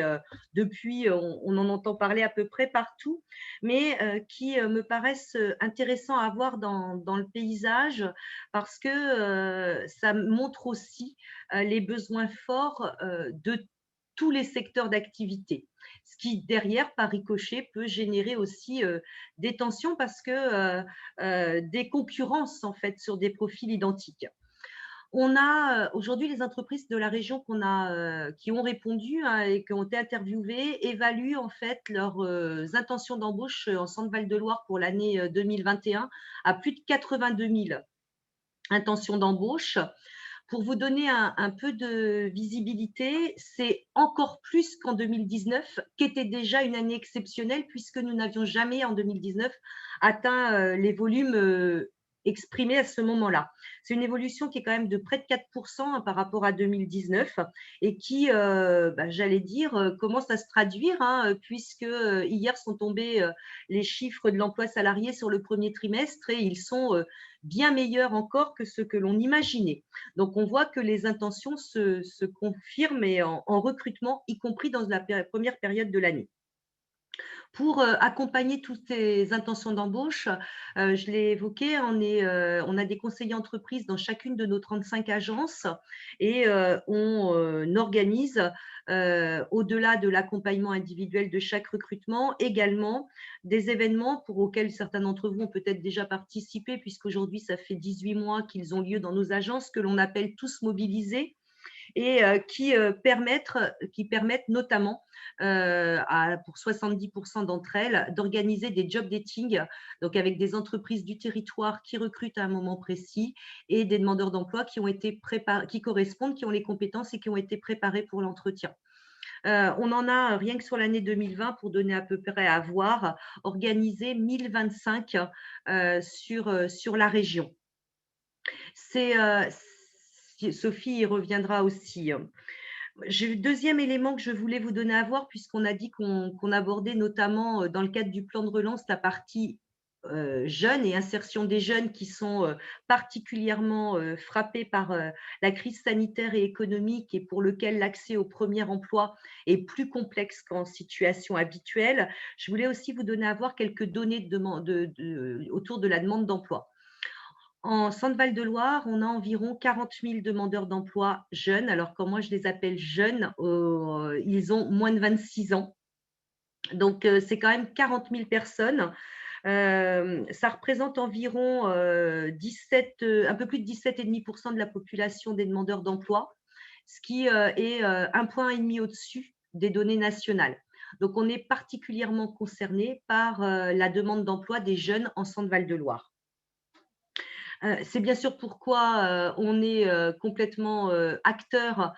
depuis, on en entend parler à peu près partout, mais qui me paraissent intéressants à voir dans le paysage parce que ça montre aussi les besoins forts de tous les secteurs d'activité. Ce qui, derrière, par ricochet, peut générer aussi des tensions parce que des concurrences, en fait, sur des profils identiques. On a aujourd'hui les entreprises de la région qui ont répondu et qui ont été interviewées évaluent en fait leurs intentions d'embauche en Centre-Val de Loire pour l'année 2021 à plus de 82 000 intentions d'embauche. Pour vous donner un peu de visibilité, c'est encore plus qu'en 2019, qui était déjà une année exceptionnelle puisque nous n'avions jamais en 2019 atteint les volumes exprimés à ce moment-là. C'est une évolution qui est quand même de près de 4% par rapport à 2019 et qui, j'allais dire, commence à se traduire puisque hier sont tombés les chiffres de l'emploi salarié sur le premier trimestre et ils sont bien meilleurs encore que ce que l'on imaginait. Donc, on voit que les intentions se confirment et en recrutement, y compris dans la première période de l'année. Pour accompagner toutes ces intentions d'embauche, je l'ai évoqué, on a des conseillers entreprises dans chacune de nos 35 agences et on organise, au-delà de l'accompagnement individuel de chaque recrutement, également des événements auxquels certains d'entre vous ont peut-être déjà participé, puisqu'aujourd'hui, ça fait 18 mois qu'ils ont lieu dans nos agences, que l'on appelle tous mobilisés et qui permettent notamment pour 70% d'entre elles d'organiser des job dating, donc avec des entreprises du territoire qui recrutent à un moment précis et des demandeurs d'emploi qui ont été préparés, qui correspondent, qui ont les compétences et qui ont été préparés pour l'entretien. On en a, rien que sur l'année 2020, pour donner à peu près à voir, organisé 1025 sur la région. Sophie y reviendra aussi. Deuxième élément que je voulais vous donner à voir, puisqu'on a dit qu'on abordait notamment dans le cadre du plan de relance la partie jeunes et insertion des jeunes qui sont particulièrement frappés par la crise sanitaire et économique et pour lequel l'accès au premier emploi est plus complexe qu'en situation habituelle. Je voulais aussi vous donner à voir quelques données autour de la demande d'emploi. En Centre-Val de Loire, on a environ 40 000 demandeurs d'emploi jeunes. Alors, quand moi je les appelle jeunes, ils ont moins de 26 ans. Donc, c'est quand même 40 000 personnes. Ça représente environ un peu plus de 17,5% de la population des demandeurs d'emploi, ce qui est 1,5 point au-dessus des données nationales. Donc, on est particulièrement concerné par la demande d'emploi des jeunes en Centre-Val de Loire. C'est bien sûr pourquoi on est complètement acteur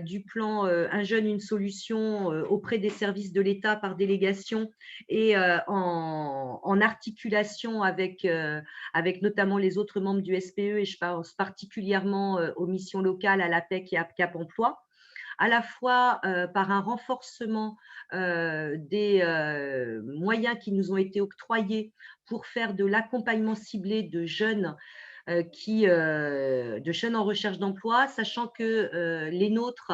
du plan Un jeune, une solution auprès des services de l'État par délégation et en articulation avec notamment les autres membres du SPE, et je pense particulièrement aux missions locales, à l'APEC et à Cap Emploi, à la fois par un renforcement des moyens qui nous ont été octroyés pour faire de l'accompagnement ciblé de jeunes de jeunes en recherche d'emploi, sachant que les nôtres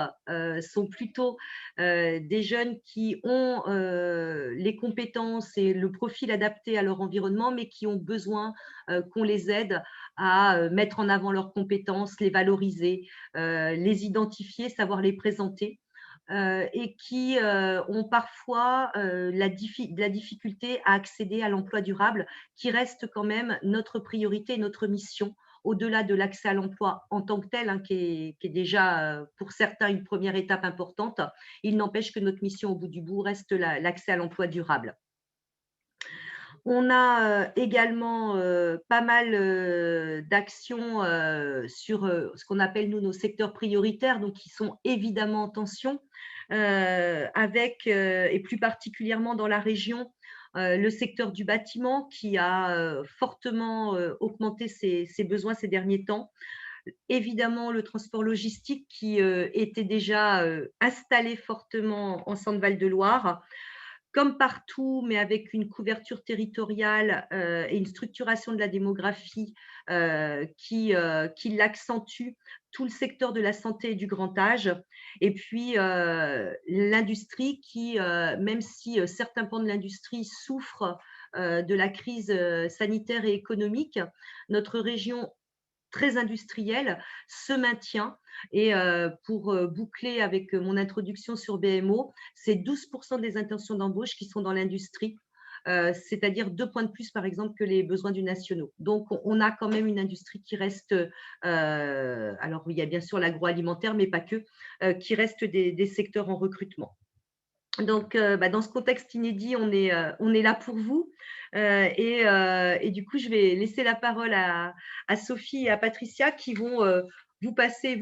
sont plutôt des jeunes qui ont les compétences et le profil adapté à leur environnement, mais qui ont besoin qu'on les aide à mettre en avant leurs compétences, les valoriser, les identifier, savoir les présenter. Et qui ont parfois la difficulté à accéder à l'emploi durable, qui reste quand même notre priorité, notre mission, au-delà de l'accès à l'emploi en tant que tel, qui est déjà pour certains une première étape importante. Il n'empêche que notre mission au bout du bout reste l'accès à l'emploi durable. On a également pas mal d'actions sur ce qu'on appelle, nous, nos secteurs prioritaires, donc qui sont évidemment en tension, et plus particulièrement dans la région, le secteur du bâtiment qui a fortement augmenté ses besoins ces derniers temps. évidemment le transport logistique qui était déjà installé fortement en Centre-Val de Loire. Comme partout, mais avec une couverture territoriale et une structuration de la démographie qui l'accentue, tout le secteur de la santé et du grand âge, et puis l'industrie qui, même si certains pans de l'industrie souffrent de la crise sanitaire et économique, notre région très industrielle se maintient. Et pour boucler avec mon introduction sur BMO, c'est 12% des intentions d'embauche qui sont dans l'industrie, c'est-à-dire 2 points de plus, par exemple, que les besoins du nationaux. Donc, on a quand même une industrie qui reste, alors il y a bien sûr l'agroalimentaire, mais pas que, qui reste des secteurs en recrutement. Donc, dans ce contexte inédit, on est là pour vous. Et du coup, je vais laisser la parole à Sophie et à Patricia qui vont vous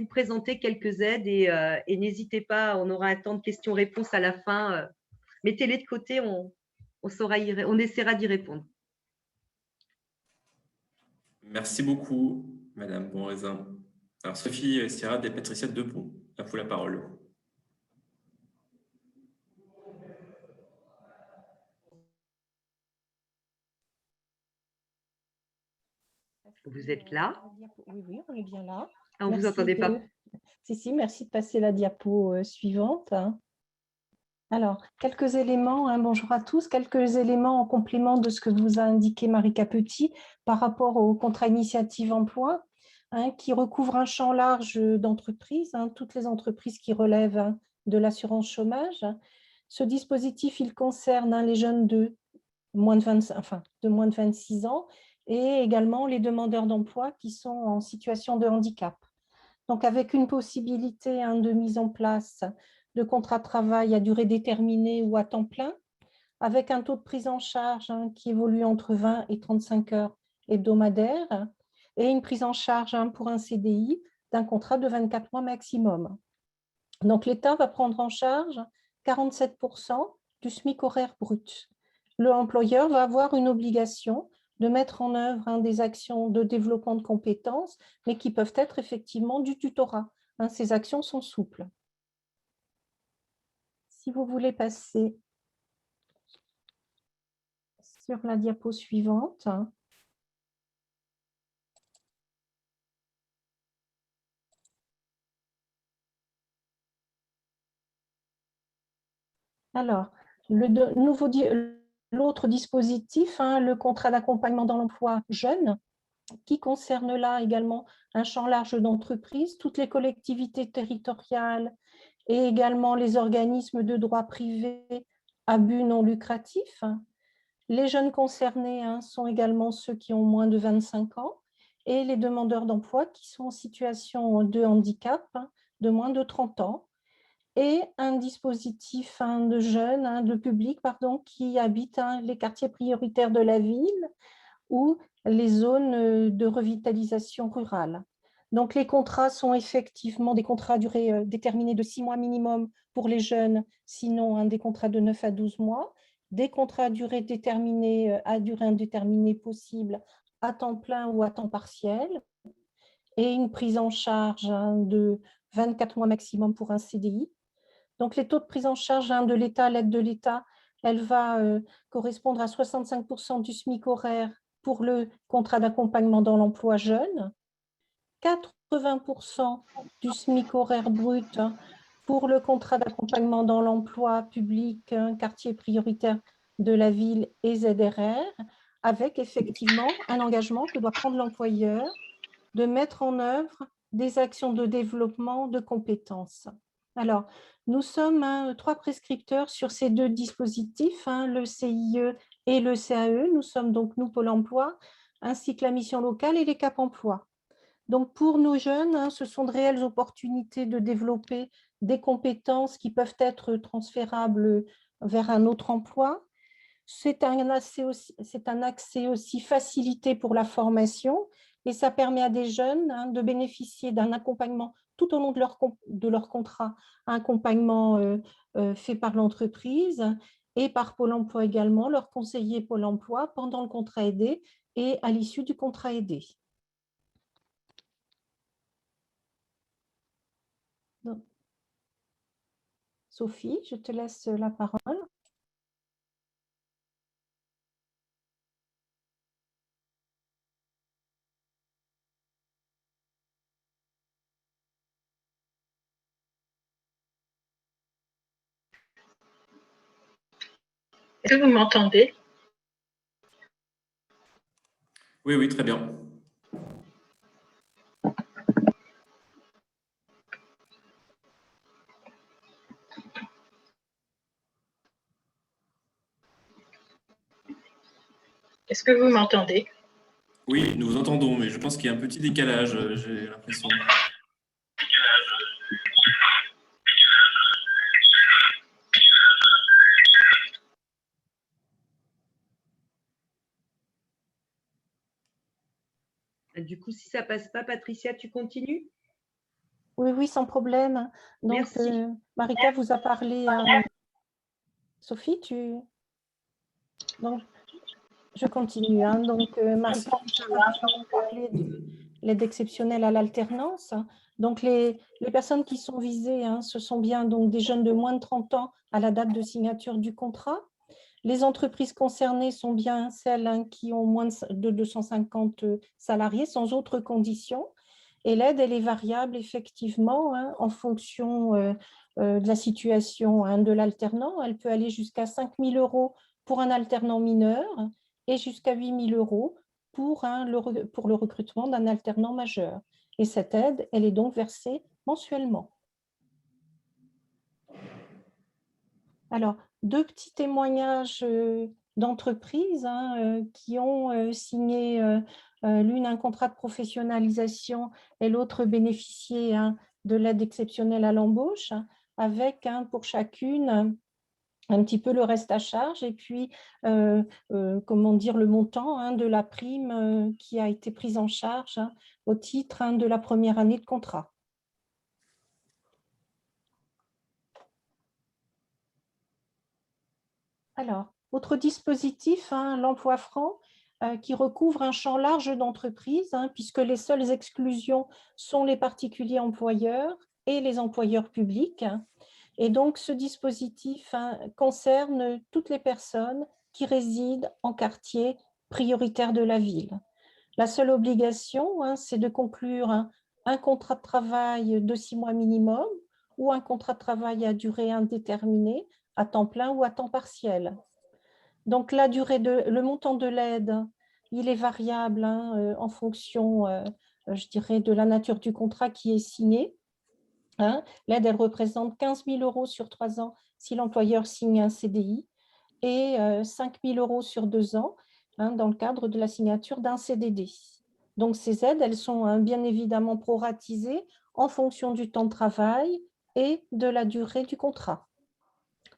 présenter quelques aides. Et n'hésitez pas, on aura un temps de questions-réponses à la fin. Mettez-les de côté, on essaiera d'y répondre. Merci beaucoup, Madame Bonraisin. Alors, Sophie Sierra et Patricia Depont, à vous la parole. Vous êtes là? Oui, on est bien là. Ah, on ne vous entendait pas. Si, merci de passer la diapo suivante. Alors, quelques éléments, bonjour à tous, quelques éléments en complément de ce que vous a indiqué Marika Petit par rapport au contrat initiative emploi, qui recouvre un champ large d'entreprises, toutes les entreprises qui relèvent de l'assurance chômage. Ce dispositif, il concerne les jeunes de moins de 26 ans et également les demandeurs d'emploi qui sont en situation de handicap. Donc, avec une possibilité de mise en place de contrats de travail à durée déterminée ou à temps plein, avec un taux de prise en charge qui évolue entre 20 et 35 heures hebdomadaires et une prise en charge pour un CDI d'un contrat de 24 mois maximum. Donc, l'État va prendre en charge 47% du SMIC horaire brut. L'employeur va avoir une obligation de mettre en œuvre des actions de développement de compétences, mais qui peuvent être effectivement du tutorat. Ces actions sont souples. Si vous voulez passer sur la diapo suivante. Alors, l'autre dispositif, le contrat d'accompagnement dans l'emploi jeune, qui concerne là également un champ large d'entreprises, toutes les collectivités territoriales et également les organismes de droit privé à but non lucratif. Les jeunes concernés sont également ceux qui ont moins de 25 ans et les demandeurs d'emploi qui sont en situation de handicap de moins de 30 ans. Et un dispositif de jeunes, de public, qui habitent les quartiers prioritaires de la ville ou les zones de revitalisation rurale. Donc, les contrats sont effectivement des contrats à durée déterminée de 6 mois minimum pour les jeunes, sinon des contrats de 9 à 12 mois, des contrats à durée déterminée, à durée indéterminée possible à temps plein ou à temps partiel, et une prise en charge de 24 mois maximum pour un CDI. Donc, les taux de prise en charge de l'État, l'aide de l'État, elle va correspondre à 65% du SMIC horaire pour le contrat d'accompagnement dans l'emploi jeune, 80% du SMIC horaire brut pour le contrat d'accompagnement dans l'emploi public, quartier prioritaire de la ville et ZRR, avec effectivement un engagement que doit prendre l'employeur de mettre en œuvre des actions de développement de compétences. Alors, nous sommes 3 prescripteurs sur ces 2 dispositifs, le CIE et le CAE. Nous sommes donc, nous, Pôle emploi, ainsi que la mission locale et les Cap emploi. Donc, pour nos jeunes, ce sont de réelles opportunités de développer des compétences qui peuvent être transférables vers un autre emploi. C'est un accès aussi facilité pour la formation et ça permet à des jeunes de bénéficier d'un accompagnement tout au long de leur contrat, un accompagnement fait par l'entreprise et par Pôle emploi également, leur conseiller Pôle emploi pendant le contrat aidé et à l'issue du contrat aidé. Sophie, je te laisse la parole. Est-ce que vous m'entendez? Oui, oui, très bien. Est-ce que vous m'entendez? Oui, nous vous entendons, mais je pense qu'il y a un petit décalage, j'ai l'impression. Du coup, si ça passe pas, Patricia, tu continues? Oui, oui, sans problème. Donc, Merci. Marika vous a parlé à… Sophie, tu… Donc, je continue. Hein. Donc, Marika vous a parlé de l'aide exceptionnelle à l'alternance. Donc, les personnes qui sont visées, hein, ce sont bien donc, des jeunes de moins de 30 ans à la date de signature du contrat. Les entreprises concernées sont bien celles hein, qui ont moins de 250 salariés, sans autres conditions. Et l'aide, elle est variable effectivement hein, en fonction de la situation hein, de l'alternant. Elle peut aller jusqu'à 5 000 € pour un alternant mineur et jusqu'à 8 000 € pour le recrutement d'un alternant majeur. Et cette aide, elle est donc versée mensuellement. Alors, 2 petits témoignages d'entreprises hein, qui ont signé l'une un contrat de professionnalisation et l'autre bénéficié hein, de l'aide exceptionnelle à l'embauche, avec hein, pour chacune un petit peu le reste à charge et puis, comment dire, le montant hein, de la prime qui a été prise en charge hein, au titre hein, de la première année de contrat. Alors, autre dispositif, hein, l'emploi franc, qui recouvre un champ large d'entreprises, hein, puisque les seules exclusions sont les particuliers employeurs et les employeurs publics. Et donc, ce dispositif hein, concerne toutes les personnes qui résident en quartier prioritaire de la ville. La seule obligation, hein, c'est de conclure un contrat de travail de 6 mois minimum ou un contrat de travail à durée indéterminée, à temps plein ou à temps partiel. Donc, le montant de l'aide, il est variable hein, en fonction, je dirais, de la nature du contrat qui est signé. Hein. L'aide, elle représente 15 000 € sur 3 ans si l'employeur signe un CDI et 5 000 € sur 2 ans hein, dans le cadre de la signature d'un CDD. Donc, ces aides, elles sont hein, bien évidemment proratisées en fonction du temps de travail et de la durée du contrat.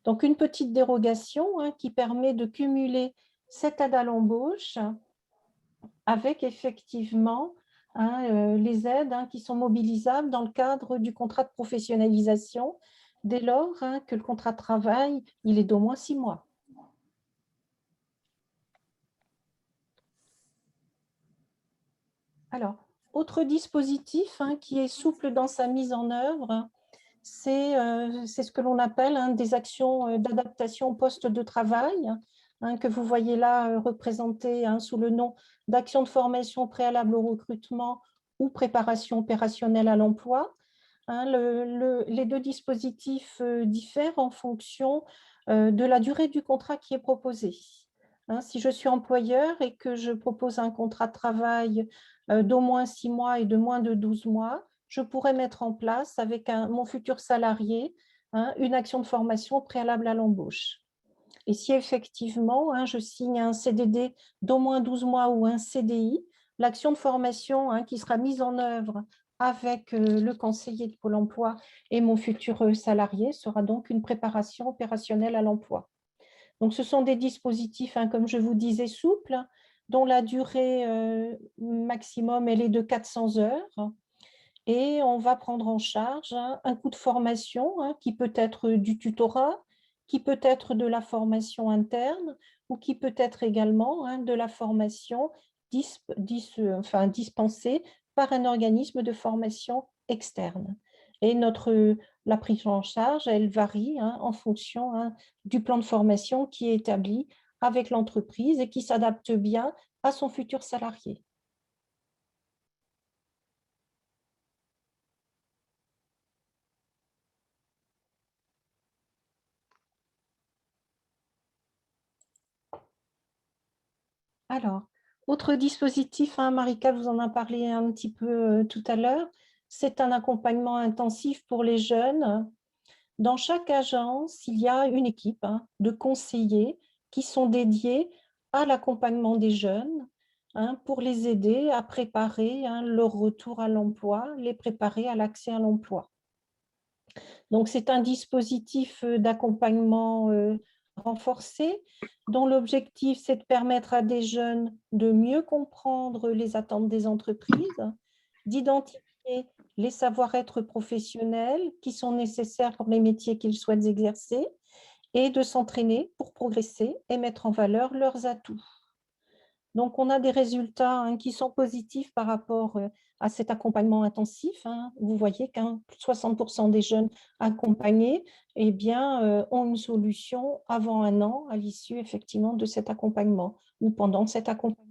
Donc, une petite dérogation hein, qui permet de cumuler cette aide à l'embauche avec effectivement hein, les aides hein, qui sont mobilisables dans le cadre du contrat de professionnalisation dès lors hein, que le contrat de travail il est d'au moins 6 mois. Alors, autre dispositif hein, qui est souple dans sa mise en œuvre, c'est ce que l'on appelle hein, des actions d'adaptation au poste de travail, hein, que vous voyez là représentées hein, sous le nom d'action de formation préalable au recrutement ou préparation opérationnelle à l'emploi. Hein, les deux dispositifs diffèrent en fonction de la durée du contrat qui est proposé. Hein, si je suis employeur et que je propose un contrat de travail d'au moins 6 mois et de moins de 12 mois, je pourrais mettre en place avec mon futur salarié hein, une action de formation préalable à l'embauche. Et si effectivement hein, je signe un CDD d'au moins 12 mois ou un CDI, l'action de formation hein, qui sera mise en œuvre avec le conseiller de Pôle emploi et mon futur salarié sera donc une préparation opérationnelle à l'emploi. Donc, ce sont des dispositifs, hein, comme je vous disais, souples, dont la durée maximum elle est de 400 heures. Et on va prendre en charge hein, un coût de formation hein, qui peut être du tutorat, qui peut être de la formation interne ou qui peut être également hein, de la formation dispensée par un organisme de formation externe. Et la prise en charge, elle varie en fonction du plan de formation qui est établi avec l'entreprise et qui s'adapte bien à son futur salarié. Alors, autre dispositif, Marika vous en a parlé un petit peu tout à l'heure, c'est un accompagnement intensif pour les jeunes. Dans chaque agence, il y a une équipe de conseillers qui sont dédiés à l'accompagnement des jeunes pour les aider à préparer leur retour à l'emploi, les préparer à l'accès à l'emploi. Donc, c'est un dispositif d'accompagnement renforcé dont l'objectif, c'est de permettre à des jeunes de mieux comprendre les attentes des entreprises, d'identifier les savoir-être professionnels qui sont nécessaires pour les métiers qu'ils souhaitent exercer et de s'entraîner pour progresser et mettre en valeur leurs atouts. Donc, on a des résultats qui sont positifs par rapport à cet accompagnement intensif. Vous voyez qu'un 60% des jeunes accompagnés ont une solution avant un an à l'issue effectivement de cet accompagnement ou pendant cet accompagnement.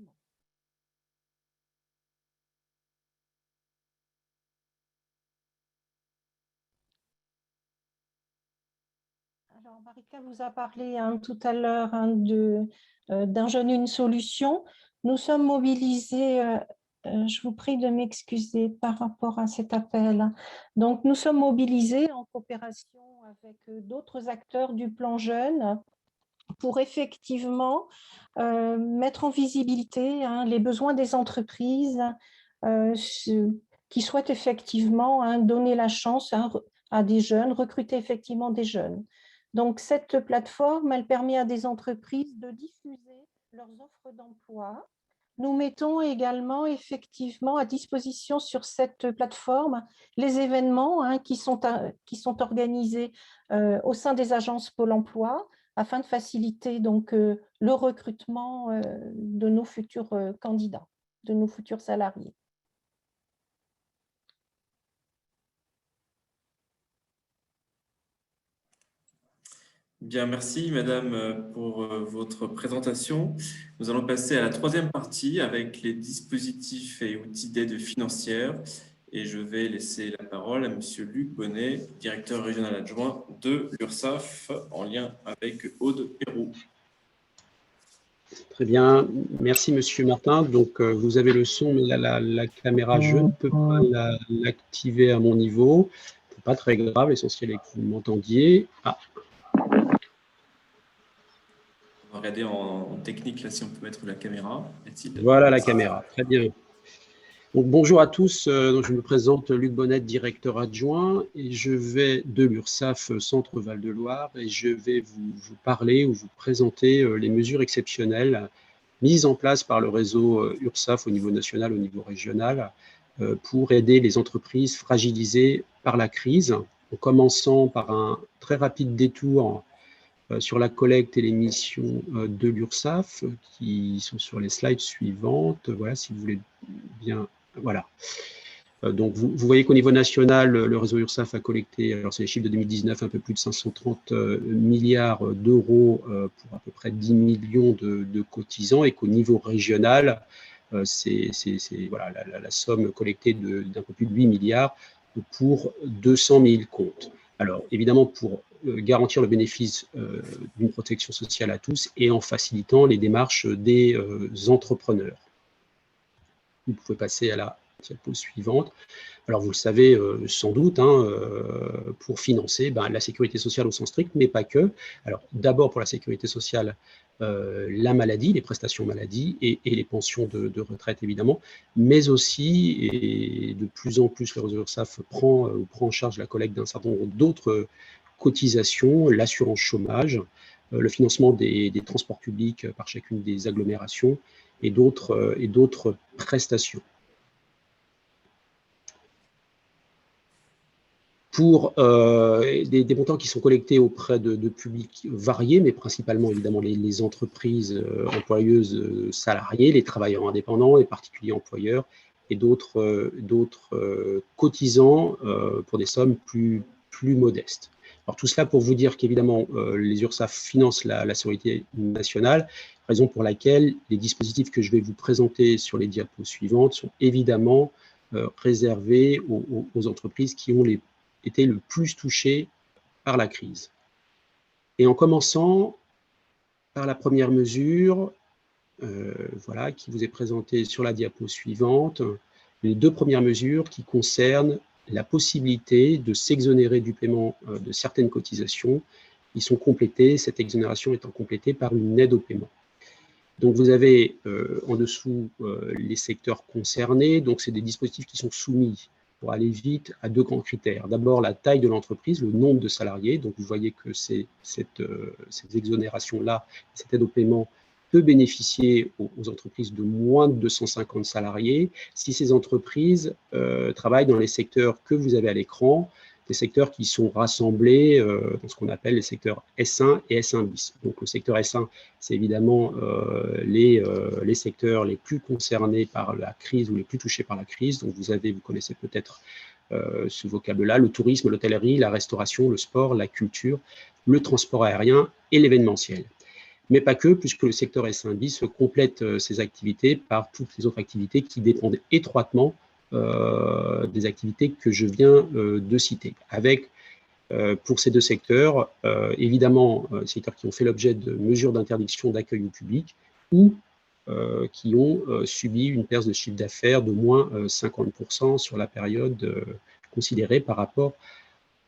Alors, Marika vous a parlé tout à l'heure d'un jeune, une solution. Nous sommes mobilisés, je vous prie de m'excuser par rapport à cet appel. Donc, nous sommes mobilisés en coopération avec d'autres acteurs du plan jeune pour effectivement mettre en visibilité les besoins des entreprises qui souhaitent effectivement donner la chance à des jeunes, recruter effectivement des jeunes. Donc, cette plateforme, elle permet à des entreprises de diffuser leurs offres d'emploi. Nous mettons également effectivement à disposition sur cette plateforme les événements qui sont organisés au sein des agences Pôle emploi afin de faciliter donc le recrutement de nos futurs candidats, de nos futurs salariés. Bien, merci Madame pour votre présentation. Nous allons passer à la troisième partie avec les dispositifs et outils d'aide financière. Et je vais laisser la parole à Monsieur Luc Bonnet, directeur régional adjoint de l'URSSAF, en lien avec Aude Perrault. Très bien, merci Monsieur Martin. Donc vous avez le son, mais là, la caméra, je ne peux pas l'activer à mon niveau. Ce n'est pas très grave, l'essentiel est que vous m'entendiez. Ah. On va regarder en technique là, si on peut mettre la caméra. Voilà la caméra, très bien. Donc, bonjour à tous, donc, je me présente Luc Bonnet, directeur adjoint, et je vais de l'URSSAF Centre Val-de-Loire, et je vais vous parler ou vous présenter les mesures exceptionnelles mises en place par le réseau URSSAF au niveau national, au niveau régional, pour aider les entreprises fragilisées par la crise, en commençant par un très rapide détour sur la collecte et les missions de l'URSSAF, qui sont sur les slides suivantes. Voilà, si vous voulez bien. Voilà. Donc, vous voyez qu'au niveau national, le réseau URSSAF a collecté, alors c'est les chiffres de 2019, un peu plus de 530 milliards d'euros pour à peu près 10 millions de cotisants, et qu'au niveau régional, c'est voilà, la somme collectée d'un peu plus de 8 milliards pour 200 000 comptes. Alors, évidemment, pour garantir le bénéfice d'une protection sociale à tous et en facilitant les démarches des entrepreneurs. Vous pouvez passer à la diapo suivante. Alors, vous le savez sans doute, pour financer la sécurité sociale au sens strict, mais pas que. Alors, d'abord pour la sécurité sociale, la maladie, les prestations maladie et les pensions de retraite, évidemment, mais aussi, et de plus en plus, le réseau URSSAF prend en charge la collecte d'un certain nombre d'autres cotisations, l'assurance chômage, le financement des transports publics par chacune des agglomérations, et d'autres prestations. Pour des montants qui sont collectés auprès de publics variés, mais principalement évidemment les entreprises employeuses salariées, les travailleurs indépendants, les particuliers employeurs et d'autres cotisants pour des sommes plus modestes. Alors tout cela pour vous dire qu'évidemment, les URSSAF financent la sécurité nationale, raison pour laquelle les dispositifs que je vais vous présenter sur les diapos suivantes sont évidemment réservés aux entreprises qui ont été le plus touchées par la crise. Et en commençant par la première mesure, voilà, qui vous est présentée sur la diapo suivante, les deux premières mesures qui concernent la possibilité de s'exonérer du paiement de certaines cotisations. Ils sont complétés, cette exonération étant complétée par une aide au paiement. Donc vous avez en dessous les secteurs concernés, donc c'est des dispositifs qui sont soumis, pour aller vite, à deux grands critères. D'abord la taille de l'entreprise, le nombre de salariés, donc vous voyez que ces exonérations-là, cette aide au paiement peut bénéficier aux entreprises de moins de 250 salariés si ces entreprises travaillent dans les secteurs que vous avez à l'écran, des secteurs qui sont rassemblés dans ce qu'on appelle les secteurs S1 et S1 bis. Donc le secteur S1, c'est évidemment les secteurs les plus concernés par la crise ou les plus touchés par la crise. Donc vous connaissez peut-être ce vocable-là, le tourisme, l'hôtellerie, la restauration, le sport, la culture, le transport aérien et l'événementiel. Mais pas que, puisque le secteur S1 bis complète ses activités par toutes les autres activités qui dépendent étroitement des activités que je viens de citer. Avec, pour ces deux secteurs, évidemment, secteurs qui ont fait l'objet de mesures d'interdiction d'accueil au public ou qui ont subi une perte de chiffre d'affaires de moins 50% sur la période considérée par rapport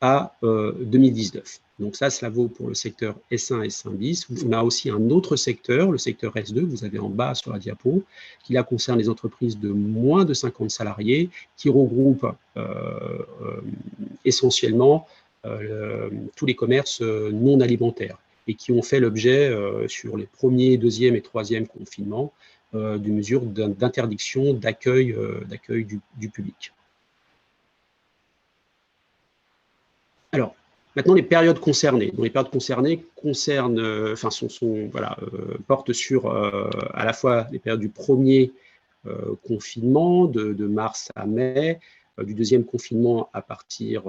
à 2019. Donc ça, cela vaut pour le secteur S1 et S1 bis. On a aussi un autre secteur, le secteur S2, que vous avez en bas sur la diapo, qui là concerne les entreprises de moins de 50 salariés, qui regroupent essentiellement tous les commerces non alimentaires et qui ont fait l'objet sur les premiers, deuxième et troisième confinements d'une mesure d'interdiction d'accueil du public. Alors, maintenant, les périodes concernées. Donc, les périodes concernées portent sur à la fois les périodes du premier confinement de mars à mai, du deuxième confinement à partir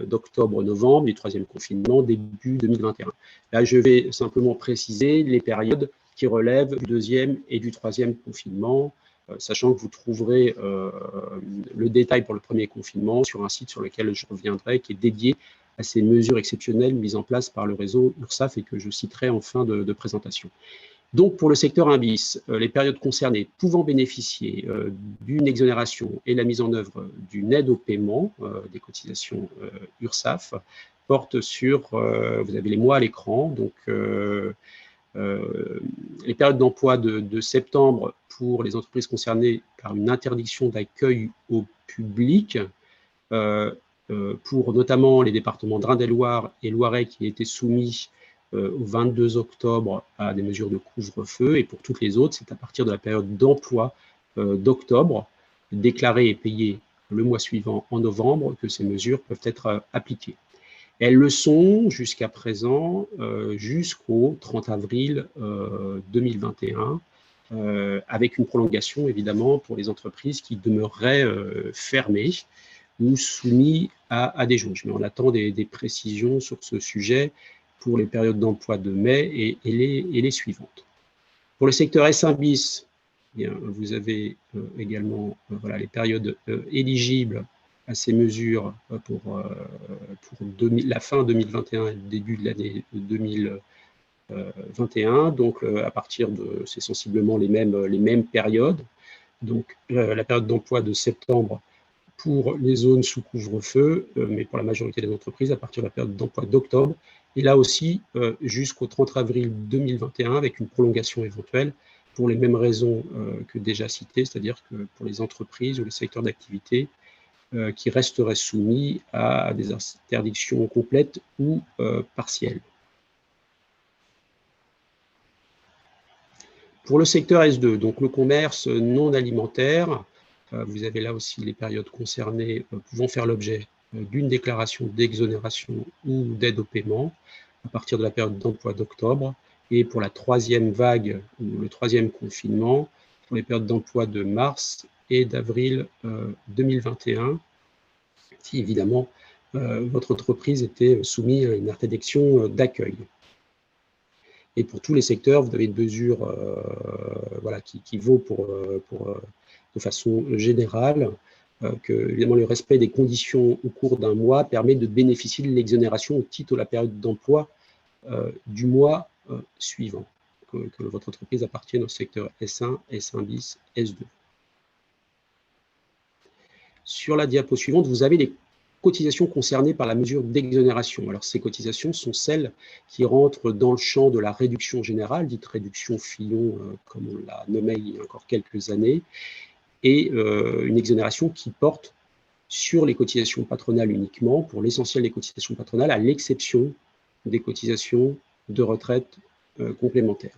d'octobre-novembre, du troisième confinement début 2021. Là, je vais simplement préciser les périodes qui relèvent du deuxième et du troisième confinement, sachant que vous trouverez le détail pour le premier confinement sur un site sur lequel je reviendrai, qui est dédié à ces mesures exceptionnelles mises en place par le réseau URSSAF et que je citerai en fin de présentation. Donc, pour le secteur 1 bis, les périodes concernées pouvant bénéficier d'une exonération et la mise en œuvre d'une aide au paiement des cotisations URSSAF portent sur, vous avez les mois à l'écran, donc les périodes d'emploi de septembre pour les entreprises concernées par une interdiction d'accueil au public, pour notamment les départements d'Indre-et-Loire et Loiret qui étaient soumis au 22 octobre à des mesures de couvre-feu, et pour toutes les autres, c'est à partir de la période d'emploi d'octobre, déclarée et payée le mois suivant en novembre, que ces mesures peuvent être appliquées. Elles le sont jusqu'à présent, jusqu'au 30 avril 2021, avec une prolongation évidemment pour les entreprises qui demeureraient fermées ou soumises à des jauges. Mais on attend des précisions sur ce sujet pour les périodes d'emploi de mai et les suivantes. Pour le secteur S1 bis, bien, vous avez également les périodes éligibles à ces mesures pour la fin 2021 et le début de l'année 2021. Donc, à partir de, c'est sensiblement les mêmes périodes. Donc, la période d'emploi de septembre pour les zones sous couvre-feu, mais pour la majorité des entreprises, à partir de la période d'emploi d'octobre, et là aussi jusqu'au 30 avril 2021, avec une prolongation éventuelle pour les mêmes raisons que déjà citées, c'est-à-dire que pour les entreprises ou les secteurs d'activité qui resteraient soumis à des interdictions complètes ou partielles. Pour le secteur S2, donc le commerce non alimentaire, vous avez là aussi les périodes concernées pouvant faire l'objet d'une déclaration d'exonération ou d'aide au paiement à partir de la période d'emploi d'octobre, et pour la troisième vague ou le troisième confinement, pour les périodes d'emploi de mars et d'avril 2021, si évidemment votre entreprise était soumise à une interdiction d'accueil. Et pour tous les secteurs, vous avez une mesure voilà, qui vaut de façon générale, que évidemment, le respect des conditions au cours d'un mois permet de bénéficier de l'exonération au titre de la période d'emploi du mois suivant, que votre entreprise appartienne au secteur S1, S1 bis, S2. Sur la diapo suivante, vous avez les cotisations concernées par la mesure d'exonération. Alors, ces cotisations sont celles qui rentrent dans le champ de la réduction générale, dite réduction Fillon, comme on l'a nommé il y a encore quelques années, et une exonération qui porte sur les cotisations patronales uniquement, pour l'essentiel des cotisations patronales, à l'exception des cotisations de retraite complémentaires.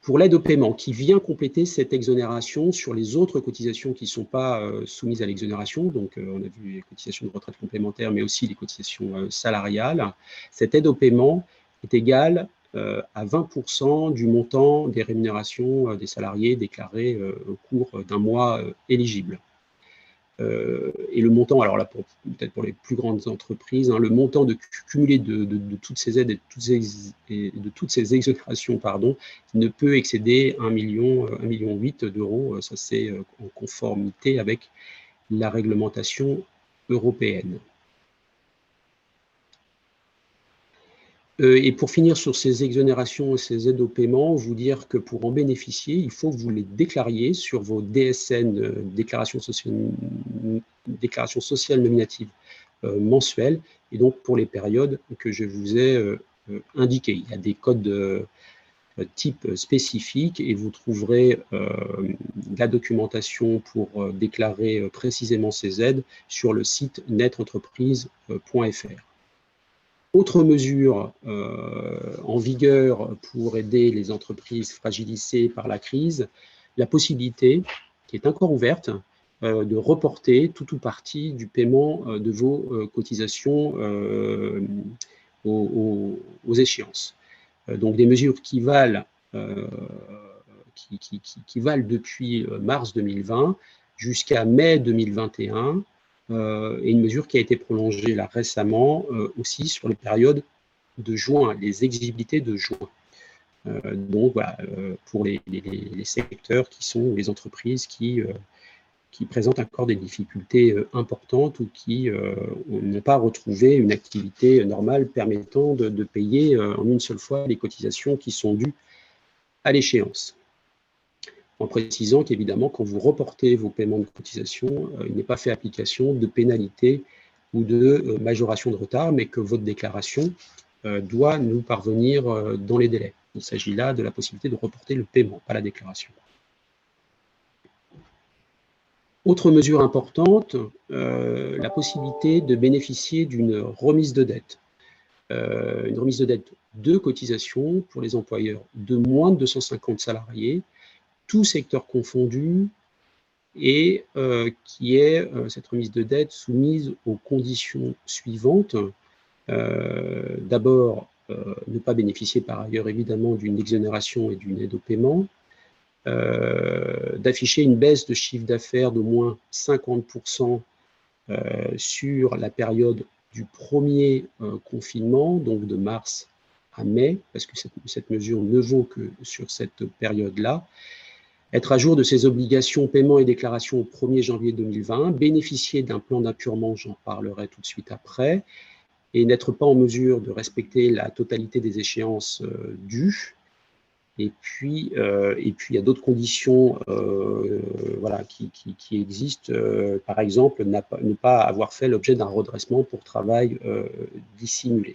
Pour l'aide au paiement, qui vient compléter cette exonération sur les autres cotisations qui ne sont pas soumises à l'exonération, donc on a vu les cotisations de retraite complémentaires, mais aussi les cotisations salariales, cette aide au paiement est égale à 20% du montant des rémunérations des salariés déclarés au cours d'un mois éligible. Et le montant, alors là, peut-être pour les plus grandes entreprises, le montant cumulé de toutes ces aides et de toutes ces exonérations, pardon, ne peut excéder 1,8 million d'euros. Ça, c'est en conformité avec la réglementation européenne. Et pour finir sur ces exonérations et ces aides au paiement, vous dire que pour en bénéficier, il faut que vous les déclariez sur vos DSN, déclaration sociale nominative mensuelle, et donc pour les périodes que je vous ai indiquées. Il y a des codes type spécifiques et vous trouverez la documentation pour déclarer précisément ces aides sur le site netentreprise.fr. Autre mesure en vigueur pour aider les entreprises fragilisées par la crise, la possibilité, qui est encore ouverte, de reporter tout ou partie du paiement de vos cotisations aux échéances. Donc des mesures qui valent, qui valent depuis mars 2020 jusqu'à mai 2021, et une mesure qui a été prolongée là récemment aussi sur les périodes de juin, les exigibilités de juin. Donc voilà, pour les secteurs qui sont les entreprises qui présentent encore des difficultés importantes ou qui n'ont pas retrouvé une activité normale permettant de payer en une seule fois les cotisations qui sont dues à l'échéance. En précisant qu'évidemment, quand vous reportez vos paiements de cotisation, il n'est pas fait application de pénalité ou de majoration de retard, mais que votre déclaration doit nous parvenir dans les délais. Il s'agit là de la possibilité de reporter le paiement, pas la déclaration. Autre mesure importante, la possibilité de bénéficier d'une remise de dette. Une remise de dette de cotisation pour les employeurs de moins de 250 salariés, tout secteur confondu, et qui est cette remise de dette soumise aux conditions suivantes. D'abord, ne pas bénéficier par ailleurs évidemment d'une exonération et d'une aide au paiement, d'afficher une baisse de chiffre d'affaires d'au moins 50% sur la période du premier confinement, donc de mars à mai, parce que cette mesure ne vaut que sur cette période-là. Être à jour de ses obligations, paiement et déclaration au 1er janvier 2020, bénéficier d'un plan d'apurement, j'en parlerai tout de suite après, et n'être pas en mesure de respecter la totalité des échéances dues. Et puis, il y a d'autres conditions voilà, qui existent. Par exemple, ne pas avoir fait l'objet d'un redressement pour travail dissimulé.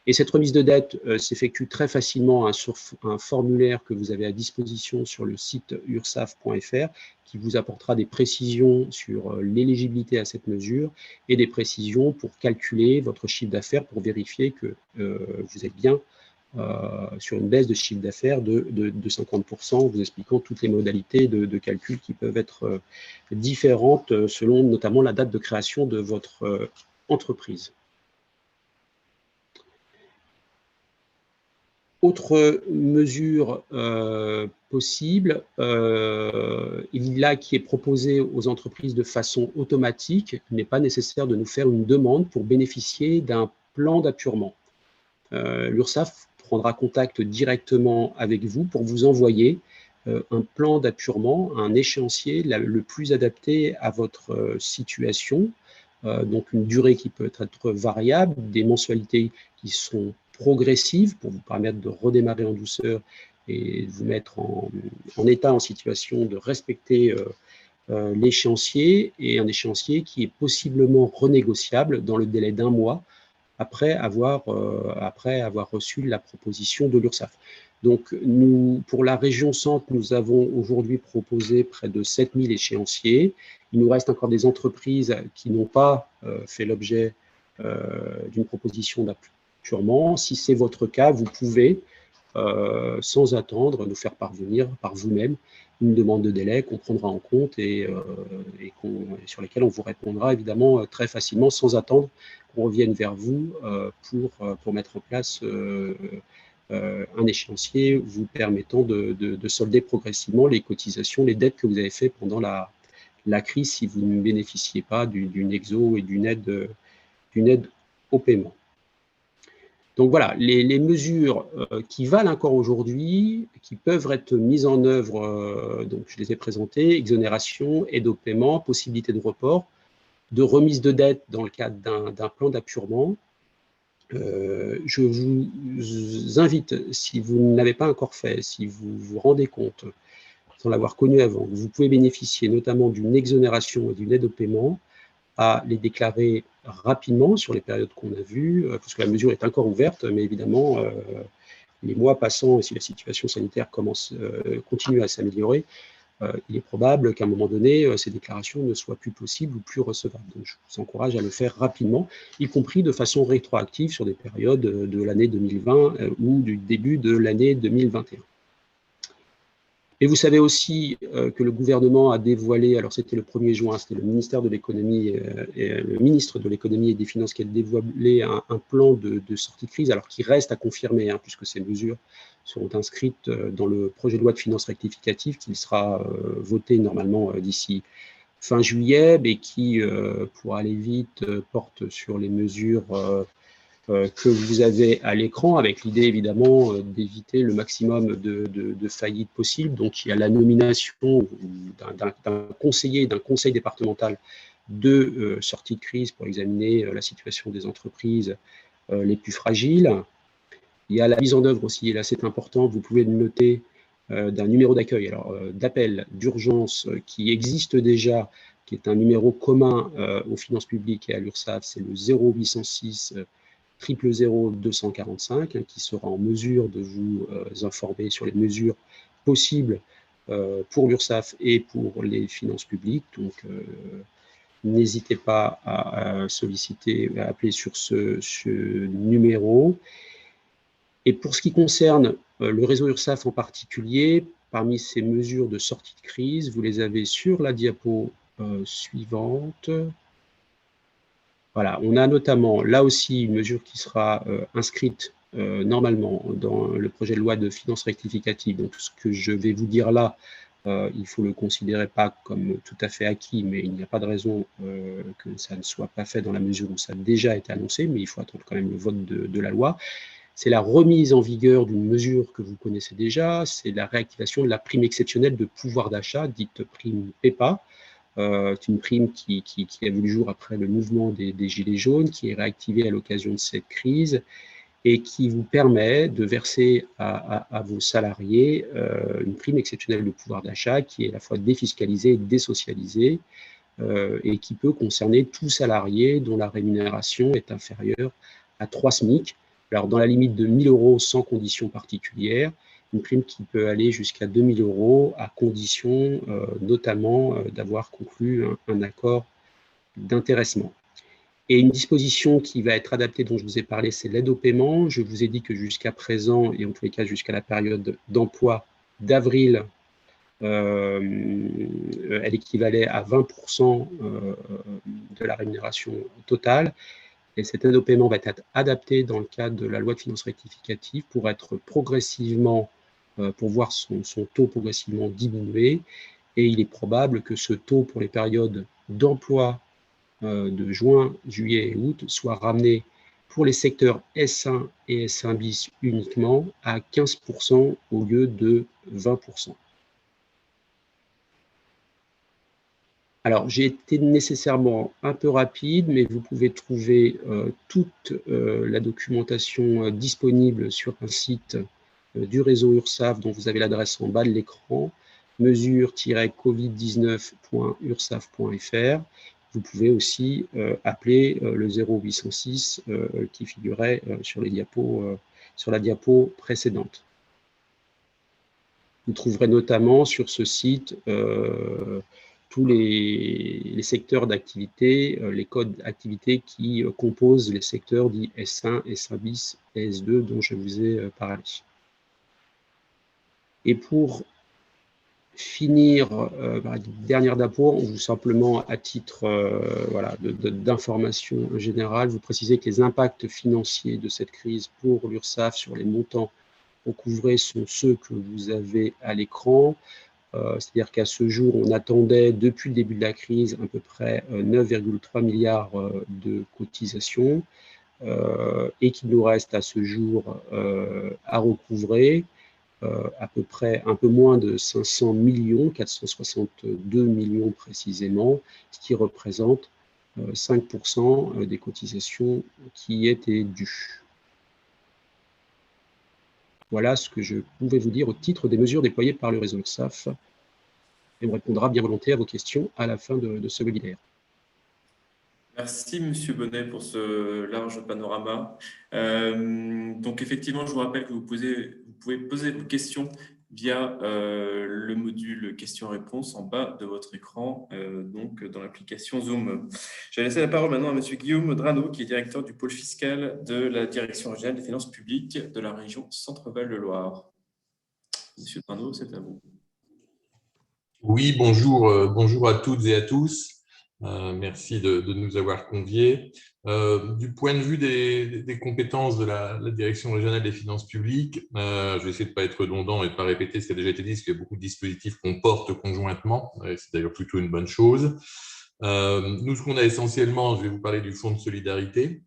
Et cette remise de dette s'effectue très facilement sur un formulaire que vous avez à disposition sur le site ursaf.fr qui vous apportera des précisions sur l'éligibilité à cette mesure et des précisions pour calculer votre chiffre d'affaires pour vérifier que vous êtes bien sur une baisse de chiffre d'affaires de 50%, vous expliquant toutes les modalités de calcul qui peuvent être différentes selon notamment la date de création de votre entreprise. Autre mesure possible, il a qui est proposé aux entreprises de façon automatique. Il n'est pas nécessaire de nous faire une demande pour bénéficier d'un plan d'appurement. L'URSSAF prendra contact directement avec vous pour vous envoyer un plan d'appurement, un échéancier le plus adapté à votre situation. Donc une durée qui peut être variable, des mensualités qui sont progressives pour vous permettre de redémarrer en douceur et de vous mettre en état, en situation de respecter l'échéancier, et un échéancier qui est possiblement renégociable dans le délai d'1 mois après avoir reçu la proposition de l'URSSAF. Donc, pour la région Centre, nous avons aujourd'hui proposé près de 7000 échéanciers. Il nous reste encore des entreprises qui n'ont pas fait l'objet d'une proposition d'appurement. Si c'est votre cas, vous pouvez, sans attendre, nous faire parvenir par vous-même une demande de délai qu'on prendra en compte et sur lesquelles on vous répondra évidemment très facilement, sans attendre qu'on revienne vers vous pour mettre en place un échéancier vous permettant de solder progressivement les cotisations, les dettes que vous avez faites pendant la crise si vous ne bénéficiez pas d'une exo et d'une aide au paiement. Donc voilà, les mesures qui valent encore aujourd'hui, qui peuvent être mises en œuvre, donc je les ai présentées: exonération, aide au paiement, possibilité de report, de remise de dette dans le cadre d'un plan d'appurement. Je vous invite, si vous ne l'avez pas encore fait, si vous vous rendez compte, sans l'avoir connu avant, que vous pouvez bénéficier notamment d'une exonération et d'une aide au paiement, à les déclarer rapidement sur les périodes qu'on a vues, parce que la mesure est encore ouverte, mais évidemment, les mois passant, et si la situation sanitaire continue à s'améliorer, il est probable qu'à un moment donné, ces déclarations ne soient plus possibles ou plus recevables. Donc, je vous encourage à le faire rapidement, y compris de façon rétroactive sur des périodes de l'année 2020 ou du début de l'année 2021. Et vous savez aussi que le gouvernement a dévoilé, alors c'était le 1er juin, c'était le ministère de l'économie et le ministre de l'économie et des finances qui a dévoilé un plan de sortie de crise, alors qui reste à confirmer, puisque ces mesures seront inscrites dans le projet de loi de finances rectificative qui sera voté normalement d'ici fin juillet, mais qui, pour aller vite, porte sur les mesures que vous avez à l'écran, avec l'idée évidemment d'éviter le maximum de faillites possibles. Donc il y a la nomination d'un conseiller, d'un conseil départemental de sortie de crise pour examiner la situation des entreprises les plus fragiles. Il y a la mise en œuvre aussi, et là c'est important, vous pouvez le noter, d'un numéro d'accueil, alors d'appel d'urgence qui existe déjà, qui est un numéro commun aux finances publiques et à l'URSSAF, c'est le 0806 000 245, qui sera en mesure de vous informer sur les mesures possibles pour l'URSSAF et pour les finances publiques. Donc, n'hésitez pas à solliciter, à appeler sur ce numéro. Et pour ce qui concerne le réseau URSSAF en particulier, parmi ces mesures de sortie de crise, vous les avez sur la diapo suivante. Voilà, on a notamment là aussi une mesure qui sera inscrite normalement dans le projet de loi de finances rectificative. Donc ce que je vais vous dire là, il faut le considérer pas comme tout à fait acquis, mais il n'y a pas de raison que ça ne soit pas fait dans la mesure où ça a déjà été annoncé, mais il faut attendre quand même le vote de la loi. C'est la remise en vigueur d'une mesure que vous connaissez déjà, c'est la réactivation de la prime exceptionnelle de pouvoir d'achat, dite prime PEPA. C'est une prime qui a vu le jour après le mouvement des Gilets jaunes, qui est réactivée à l'occasion de cette crise et qui vous permet de verser à vos salariés une prime exceptionnelle de pouvoir d'achat qui est à la fois défiscalisée et désocialisée et qui peut concerner tout salarié dont la rémunération est inférieure à 3 SMIC. Alors, dans la limite de 1 000 € sans condition particulière, une prime qui peut aller jusqu'à 2 000 € à condition notamment d'avoir conclu un accord d'intéressement. Et une disposition qui va être adaptée, dont je vous ai parlé, c'est l'aide au paiement. Je vous ai dit que jusqu'à présent, et en tous les cas jusqu'à la période d'emploi d'avril, elle équivalait à 20% de la rémunération totale. Et cette aide au paiement va être adaptée dans le cadre de la loi de finances rectificative pour être progressivement, pour voir son taux progressivement diminuer. Et il est probable que ce taux pour les périodes d'emploi de juin, juillet et août soit ramené pour les secteurs S1 et S1 bis uniquement à 15% au lieu de 20%. Alors, j'ai été nécessairement un peu rapide, mais vous pouvez trouver toute la documentation disponible sur un site du réseau URSSAF dont vous avez l'adresse en bas de l'écran, mesure-covid19.ursaf.fr. Vous pouvez aussi appeler le 0806 qui figurait sur la diapo précédente. Vous trouverez notamment sur ce site tous les secteurs d'activité, les codes d'activité qui composent les secteurs dits S1, S1 bis et S2 dont je vous ai parlé. Et pour finir par une dernière d'apport, ou simplement à titre d'information générale, vous précisez que les impacts financiers de cette crise pour l'URSSAF sur les montants recouvrés sont ceux que vous avez à l'écran. C'est-à-dire qu'à ce jour, on attendait depuis le début de la crise à peu près 9,3 milliards de cotisations et qu'il nous reste à ce jour à recouvrer à peu près un peu moins de 500 millions, 462 millions précisément, ce qui représente 5% des cotisations qui étaient dues. Voilà ce que je pouvais vous dire au titre des mesures déployées par le réseau URSSAF. Et on répondra bien volontiers à vos questions à la fin de ce webinaire. Merci, Monsieur Bonnet, pour ce large panorama. Donc, effectivement, je vous rappelle que vous pouvez poser vos questions via le module questions-réponses en bas de votre écran, donc dans l'application Zoom. Je vais laisser la parole maintenant à Monsieur Guillaume Drano, qui est directeur du pôle fiscal de la Direction régionale des finances publiques de la région Centre-Val de Loire. Monsieur Drano, c'est à vous. Oui, bonjour, bonjour à toutes et à tous. Merci de nous avoir conviés. Du point de vue des compétences de la Direction régionale des finances publiques, je vais essayer de ne pas être redondant et de ne pas répéter ce qui a déjà été dit, parce qu'il y a beaucoup de dispositifs qu'on porte conjointement. C'est d'ailleurs plutôt une bonne chose. Nous, ce qu'on a essentiellement, je vais vous parler du Fonds de solidarité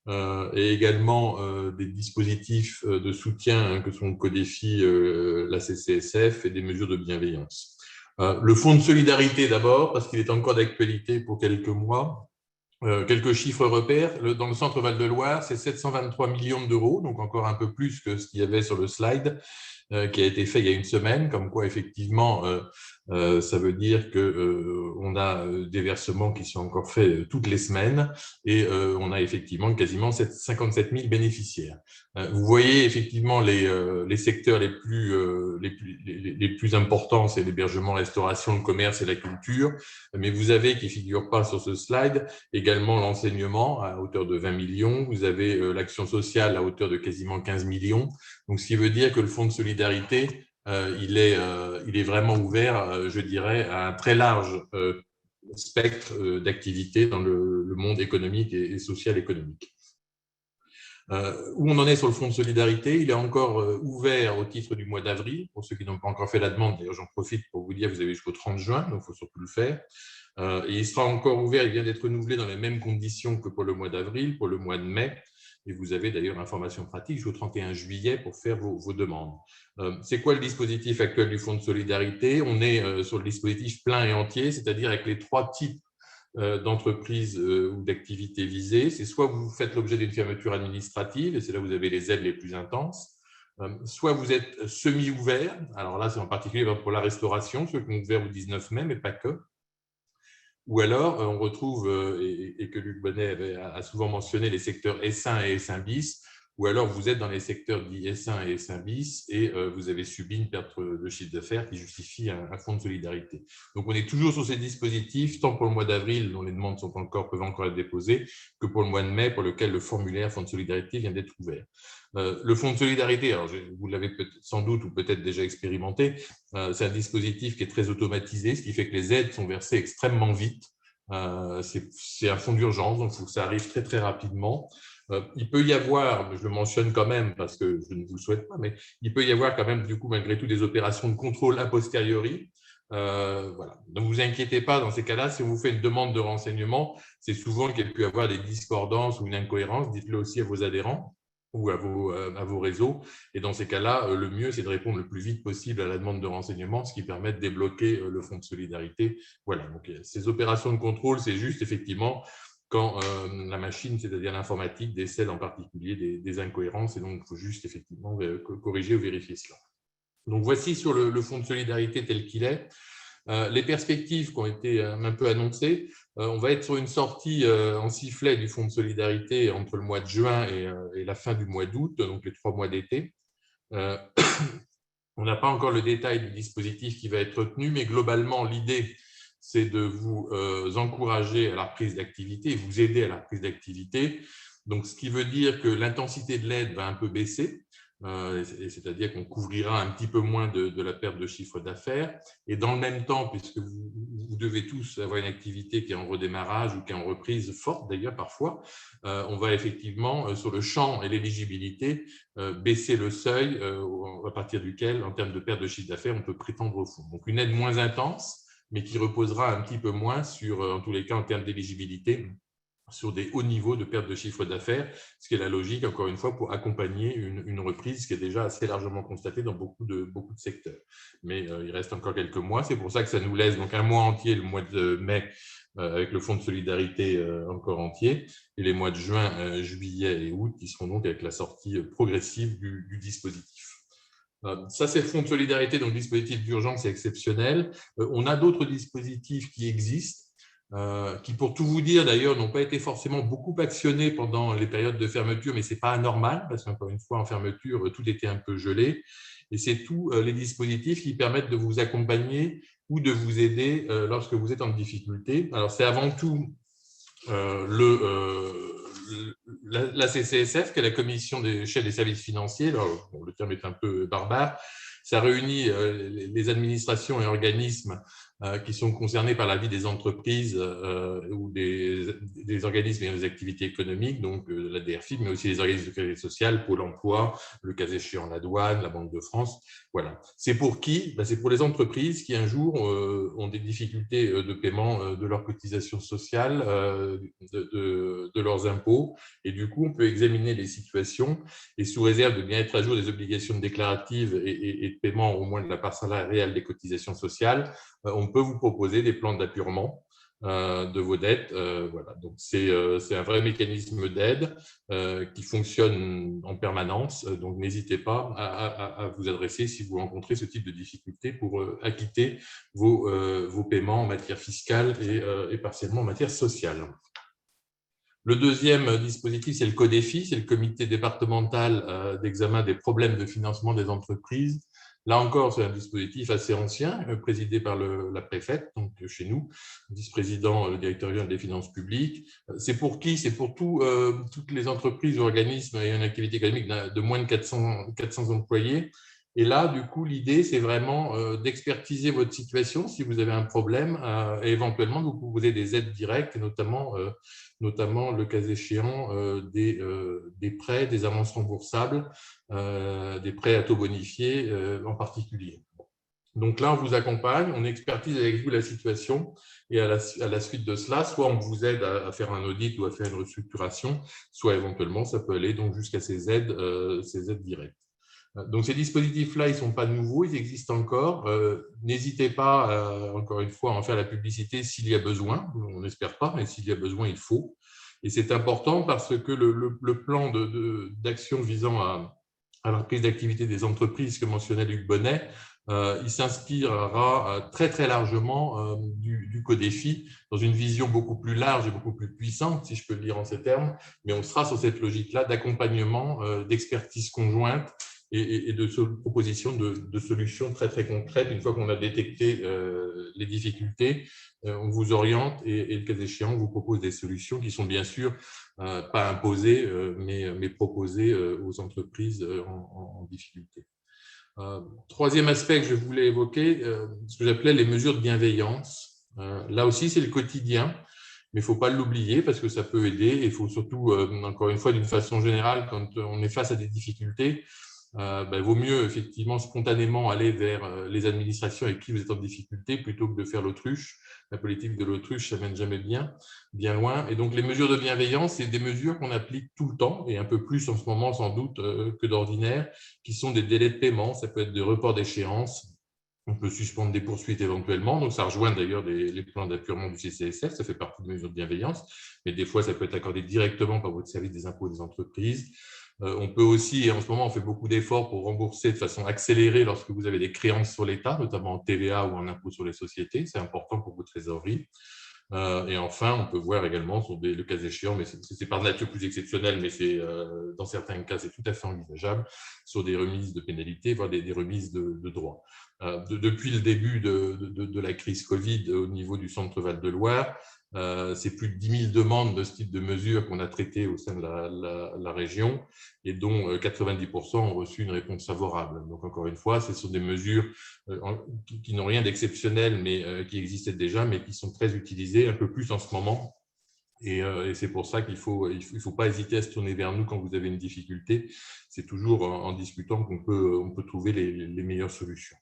et également des dispositifs de soutien que sont le Codéfi, la CCSF et des mesures de bienveillance. Le Fonds de solidarité d'abord, parce qu'il est encore d'actualité pour quelques mois. Quelques chiffres repères. Dans le centre Val-de-Loire, c'est 723 millions d'euros, donc encore un peu plus que ce qu'il y avait sur le slide, qui a été fait il y a une semaine, comme quoi effectivement, ça veut dire qu'on a des versements qui sont encore faits toutes les semaines et on a effectivement quasiment 57 000 bénéficiaires. Vous voyez effectivement les secteurs les plus importants, c'est l'hébergement, restauration, le commerce et la culture, mais vous avez, qui ne figure pas sur ce slide, également l'enseignement à hauteur de 20 millions, vous avez l'action sociale à hauteur de quasiment 15 millions, donc ce qui veut dire que le Fonds de solidarité, il est vraiment ouvert, je dirais, à un très large spectre d'activités dans le monde économique et social économique. Où on en est sur le Fonds de solidarité, il est encore ouvert au titre du mois d'avril. Pour ceux qui n'ont pas encore fait la demande, d'ailleurs j'en profite pour vous dire que vous avez jusqu'au 30 juin, donc il faut surtout le faire. Et il sera encore ouvert, il vient d'être renouvelé dans les mêmes conditions que pour le mois d'avril, pour le mois de mai. Et vous avez d'ailleurs l'information pratique jusqu'au 31 juillet pour faire vos demandes. C'est quoi le dispositif actuel du Fonds de solidarité? On est sur le dispositif plein et entier, c'est-à-dire avec les 3 types d'entreprises ou d'activités visées. C'est soit vous faites l'objet d'une fermeture administrative, et c'est là où vous avez les aides les plus intenses, soit vous êtes semi-ouvert, alors là c'est en particulier pour la restauration, ceux qui ont ouvert au 19 mai, mais pas que. Ou alors, on retrouve, et que Luc Bonnet a souvent mentionné, les secteurs S1 et S1 bis, ou alors vous êtes dans les secteurs dits S1 et S1 bis et vous avez subi une perte de chiffre d'affaires qui justifie un fonds de solidarité. Donc, on est toujours sur ces dispositifs, tant pour le mois d'avril, dont les demandes peuvent encore être déposées, que pour le mois de mai, pour lequel le formulaire fonds de solidarité vient d'être ouvert. Le fonds de solidarité, alors vous l'avez sans doute ou peut-être déjà expérimenté, c'est un dispositif qui est très automatisé, ce qui fait que les aides sont versées extrêmement vite. C'est un fonds d'urgence, donc il faut que ça arrive très, très rapidement. Il peut y avoir, je le mentionne quand même parce que je ne vous le souhaite pas, mais il peut y avoir quand même, du coup, malgré tout, des opérations de contrôle a posteriori. Voilà. Ne vous inquiétez pas, dans ces cas-là, si on vous fait une demande de renseignement, c'est souvent qu'il peut y avoir des discordances ou une incohérence. Dites-le aussi à vos adhérents ou à vos réseaux. Et dans ces cas-là, le mieux, c'est de répondre le plus vite possible à la demande de renseignement, ce qui permet de débloquer le fonds de solidarité. Voilà, donc ces opérations de contrôle, c'est juste effectivement quand la machine, c'est-à-dire l'informatique, décèle en particulier des incohérences, et donc il faut juste effectivement corriger ou vérifier cela. Donc voici sur le fonds de solidarité tel qu'il est. Les perspectives qui ont été un peu annoncées, on va être sur une sortie en sifflet du fonds de solidarité entre le mois de juin et la fin du mois d'août, donc les 3 mois d'été. On n'a pas encore le détail du dispositif qui va être retenu, mais globalement, l'idée, c'est de vous encourager à la reprise d'activité, vous aider à la reprise d'activité. Donc, ce qui veut dire que l'intensité de l'aide va un peu baisser, c'est-à-dire qu'on couvrira un petit peu moins de la perte de chiffre d'affaires. Et dans le même temps, puisque vous devez tous avoir une activité qui est en redémarrage ou qui est en reprise forte d'ailleurs parfois, on va effectivement, sur le champ et l'éligibilité, baisser le seuil à partir duquel, en termes de perte de chiffre d'affaires, on peut prétendre au fonds. Donc, une aide moins intense, mais qui reposera un petit peu moins sur, en tous les cas, en termes d'éligibilité, sur des hauts niveaux de perte de chiffre d'affaires, ce qui est la logique, encore une fois, pour accompagner une reprise qui est déjà assez largement constatée dans beaucoup de secteurs. Mais il reste encore quelques mois, c'est pour ça que ça nous laisse donc un mois entier, le mois de mai, avec le fonds de solidarité encore entier, et les mois de juin, juillet et août, qui seront donc avec la sortie progressive du dispositif. Ça, c'est le fonds de solidarité, donc le dispositif d'urgence est exceptionnel. On a d'autres dispositifs qui existent, qui, pour tout vous dire d'ailleurs, n'ont pas été forcément beaucoup actionnés pendant les périodes de fermeture, mais ce n'est pas anormal, parce qu'encore une fois, en fermeture, tout était un peu gelé. Et c'est tous les dispositifs qui permettent de vous accompagner ou de vous aider lorsque vous êtes en difficulté. Alors, c'est avant tout la CCSF, qui est la commission des chefs des services financiers. Alors, bon, le terme est un peu barbare. Ça réunit les administrations et organismes qui sont concernés par la vie des entreprises ou des organismes et des activités économiques, donc la DRFIP, mais aussi les organismes de sécurité sociale, Pôle emploi, le cas échéant la douane, la Banque de France. Voilà. C'est pour qui? C'est pour les entreprises qui un jour ont des difficultés de paiement de leurs cotisations sociales, de leurs impôts, et du coup on peut examiner les situations, et sous réserve de bien être à jour des obligations déclaratives et de paiement au moins de la part salariale des cotisations sociales, on peut vous proposer des plans d'appurement de vos dettes. Voilà. Donc, c'est un vrai mécanisme d'aide qui fonctionne en permanence. Donc, n'hésitez pas à vous adresser si vous rencontrez ce type de difficultés pour acquitter vos paiements en matière fiscale et partiellement en matière sociale. Le deuxième dispositif, c'est le CODEFI, c'est le comité départemental d'examen des problèmes de financement des entreprises. Là encore, c'est un dispositif assez ancien, présidé par la préfète, donc chez nous, vice-président, le directeur général des finances publiques. C'est pour qui? C'est pour toutes les entreprises ou organismes ayant une activité économique de moins de 400 employés. Et là, du coup, l'idée, c'est vraiment d'expertiser votre situation si vous avez un problème et éventuellement de vous proposer des aides directes, et notamment le cas échéant des prêts, des avances remboursables, des prêts à taux bonifiés en particulier. Donc là, on vous accompagne, on expertise avec vous la situation, et à la suite de cela, soit on vous aide à faire un audit ou à faire une restructuration, soit éventuellement, ça peut aller donc jusqu'à ces aides directes. Donc, ces dispositifs-là, ils ne sont pas nouveaux, ils existent encore. N'hésitez pas, encore une fois, à en faire la publicité s'il y a besoin. On n'espère pas, mais s'il y a besoin, il faut. Et c'est important parce que le plan d'action visant à la reprise d'activité des entreprises que mentionnait Luc Bonnet, il s'inspirera très, très largement du CODEFI dans une vision beaucoup plus large et beaucoup plus puissante, si je peux le dire en ces termes, mais on sera sur cette logique-là d'accompagnement, d'expertise conjointe, et de propositions de solutions très, très concrètes. Une fois qu'on a détecté les difficultés, on vous oriente et le cas échéant, on vous propose des solutions qui sont bien sûr pas imposées, mais proposées aux entreprises en difficulté. Troisième aspect que je voulais évoquer, ce que j'appelais les mesures de bienveillance. Là aussi, c'est le quotidien. mais il ne faut pas l'oublier parce que ça peut aider. Et il faut surtout, encore une fois, d'une façon générale, quand on est face à des difficultés, vaut mieux effectivement spontanément aller vers les administrations avec qui vous êtes en difficulté plutôt que de faire l'autruche. La politique de l'autruche, ça mène jamais bien loin. Et donc, les mesures de bienveillance, c'est des mesures qu'on applique tout le temps, et un peu plus en ce moment sans doute que d'ordinaire, qui sont des délais de paiement. Ça peut être des reports d'échéance. On peut suspendre des poursuites éventuellement. Donc, ça rejoint d'ailleurs les plans d'apurement du CCSF. Ça fait partie des mesures de bienveillance. Mais des fois, ça peut être accordé directement par votre service des impôts et des entreprises. On peut aussi, et en ce moment, on fait beaucoup d'efforts pour rembourser de façon accélérée lorsque vous avez des créances sur l'État, notamment en TVA ou en impôt sur les sociétés. C'est important pour vos trésoreries. Et enfin, on peut voir également, sur le cas échéant, mais c'est par nature plus exceptionnel, mais dans certains cas, c'est tout à fait envisageable, sur des remises de pénalités, voire des remises de droits. Depuis le début de la crise Covid au niveau du Centre Val-de-Loire, c'est plus de 10 000 demandes de ce type de mesures qu'on a traitées au sein de la région et dont 90% ont reçu une réponse favorable. Donc, encore une fois, ce sont des mesures qui n'ont rien d'exceptionnel, mais qui existaient déjà, mais qui sont très utilisées, un peu plus en ce moment. Et c'est pour ça qu'il ne faut pas hésiter à se tourner vers nous quand vous avez une difficulté. C'est toujours en discutant qu'on peut trouver les meilleures solutions.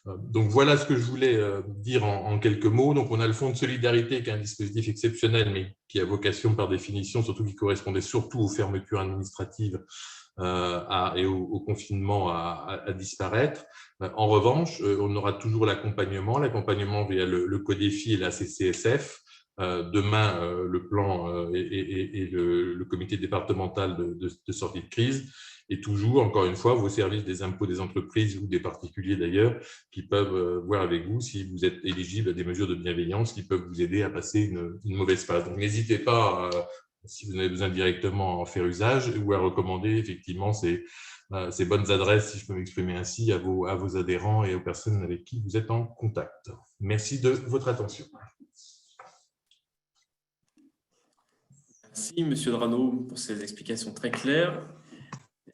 Donc, voilà ce que je voulais dire en quelques mots. Donc, on a le Fonds de solidarité qui est un dispositif exceptionnel, mais qui a vocation par définition, surtout qui correspondait surtout aux fermetures administratives et au confinement à disparaître. En revanche, on aura toujours l'accompagnement via le CODEFI et la CCSF. Demain, le plan et le comité départemental de sortie de crise. Et toujours, encore une fois, vos services des impôts des entreprises ou des particuliers d'ailleurs, qui peuvent voir avec vous si vous êtes éligible à des mesures de bienveillance qui peuvent vous aider à passer une mauvaise phase. Donc, n'hésitez pas, si vous en avez besoin directement, à en faire usage ou à recommander effectivement ces bonnes adresses, si je peux m'exprimer ainsi, à vos adhérents et aux personnes avec qui vous êtes en contact. Merci de votre attention. Merci, Monsieur Drano, pour ces explications très claires.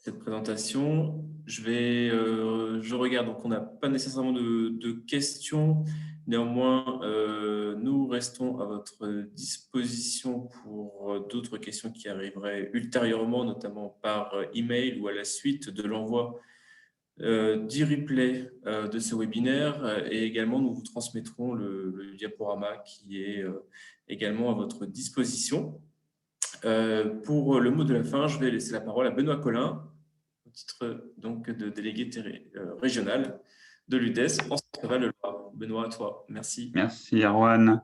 Cette présentation, je regarde, donc on n'a pas nécessairement de questions. Néanmoins, nous restons à votre disposition pour d'autres questions qui arriveraient ultérieurement, notamment par email ou à la suite de l'envoi du replay de ce webinaire. Et également, nous vous transmettrons le diaporama qui est également à votre disposition. Pour le mot de la fin, je vais laisser la parole à Benoît Collin, au titre donc de délégué régional de l'UDES en Centre-Val-de-Loire. Benoît, à toi. Merci. Merci, Erwan.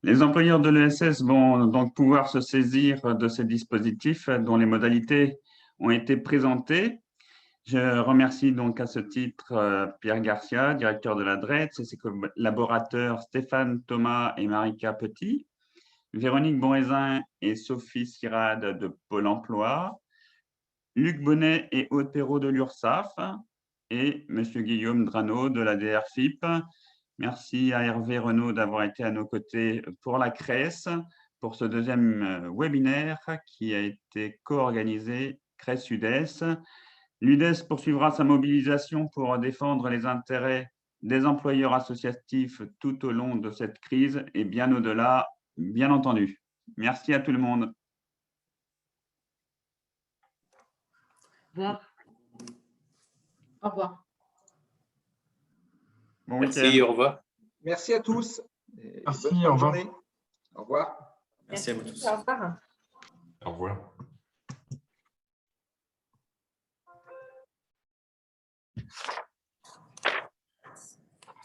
Les employeurs de l'ESS vont donc pouvoir se saisir de ces dispositifs dont les modalités ont été présentées. Je remercie donc à ce titre Pierre Garcia, directeur de la DRETS, et ses collaborateurs Stéphane Thomas et Marika Petit, Véronique Bonraisin et Sophie Sirade de Pôle emploi, Luc Bonnet et Aude Perrault de l'URSSAF et M. Guillaume Drano de la DRFIP. Merci à Hervé Renaud d'avoir été à nos côtés pour la CRES, pour ce deuxième webinaire qui a été co-organisé CRES-UDES. L'UDES poursuivra sa mobilisation pour défendre les intérêts des employeurs associatifs tout au long de cette crise et bien au-delà, bien entendu. Merci à tout le monde. Au revoir. Au revoir. Bon Merci, au revoir. Merci à tous. Merci, au revoir. Au revoir. Merci à vous tous. Au revoir. Au revoir.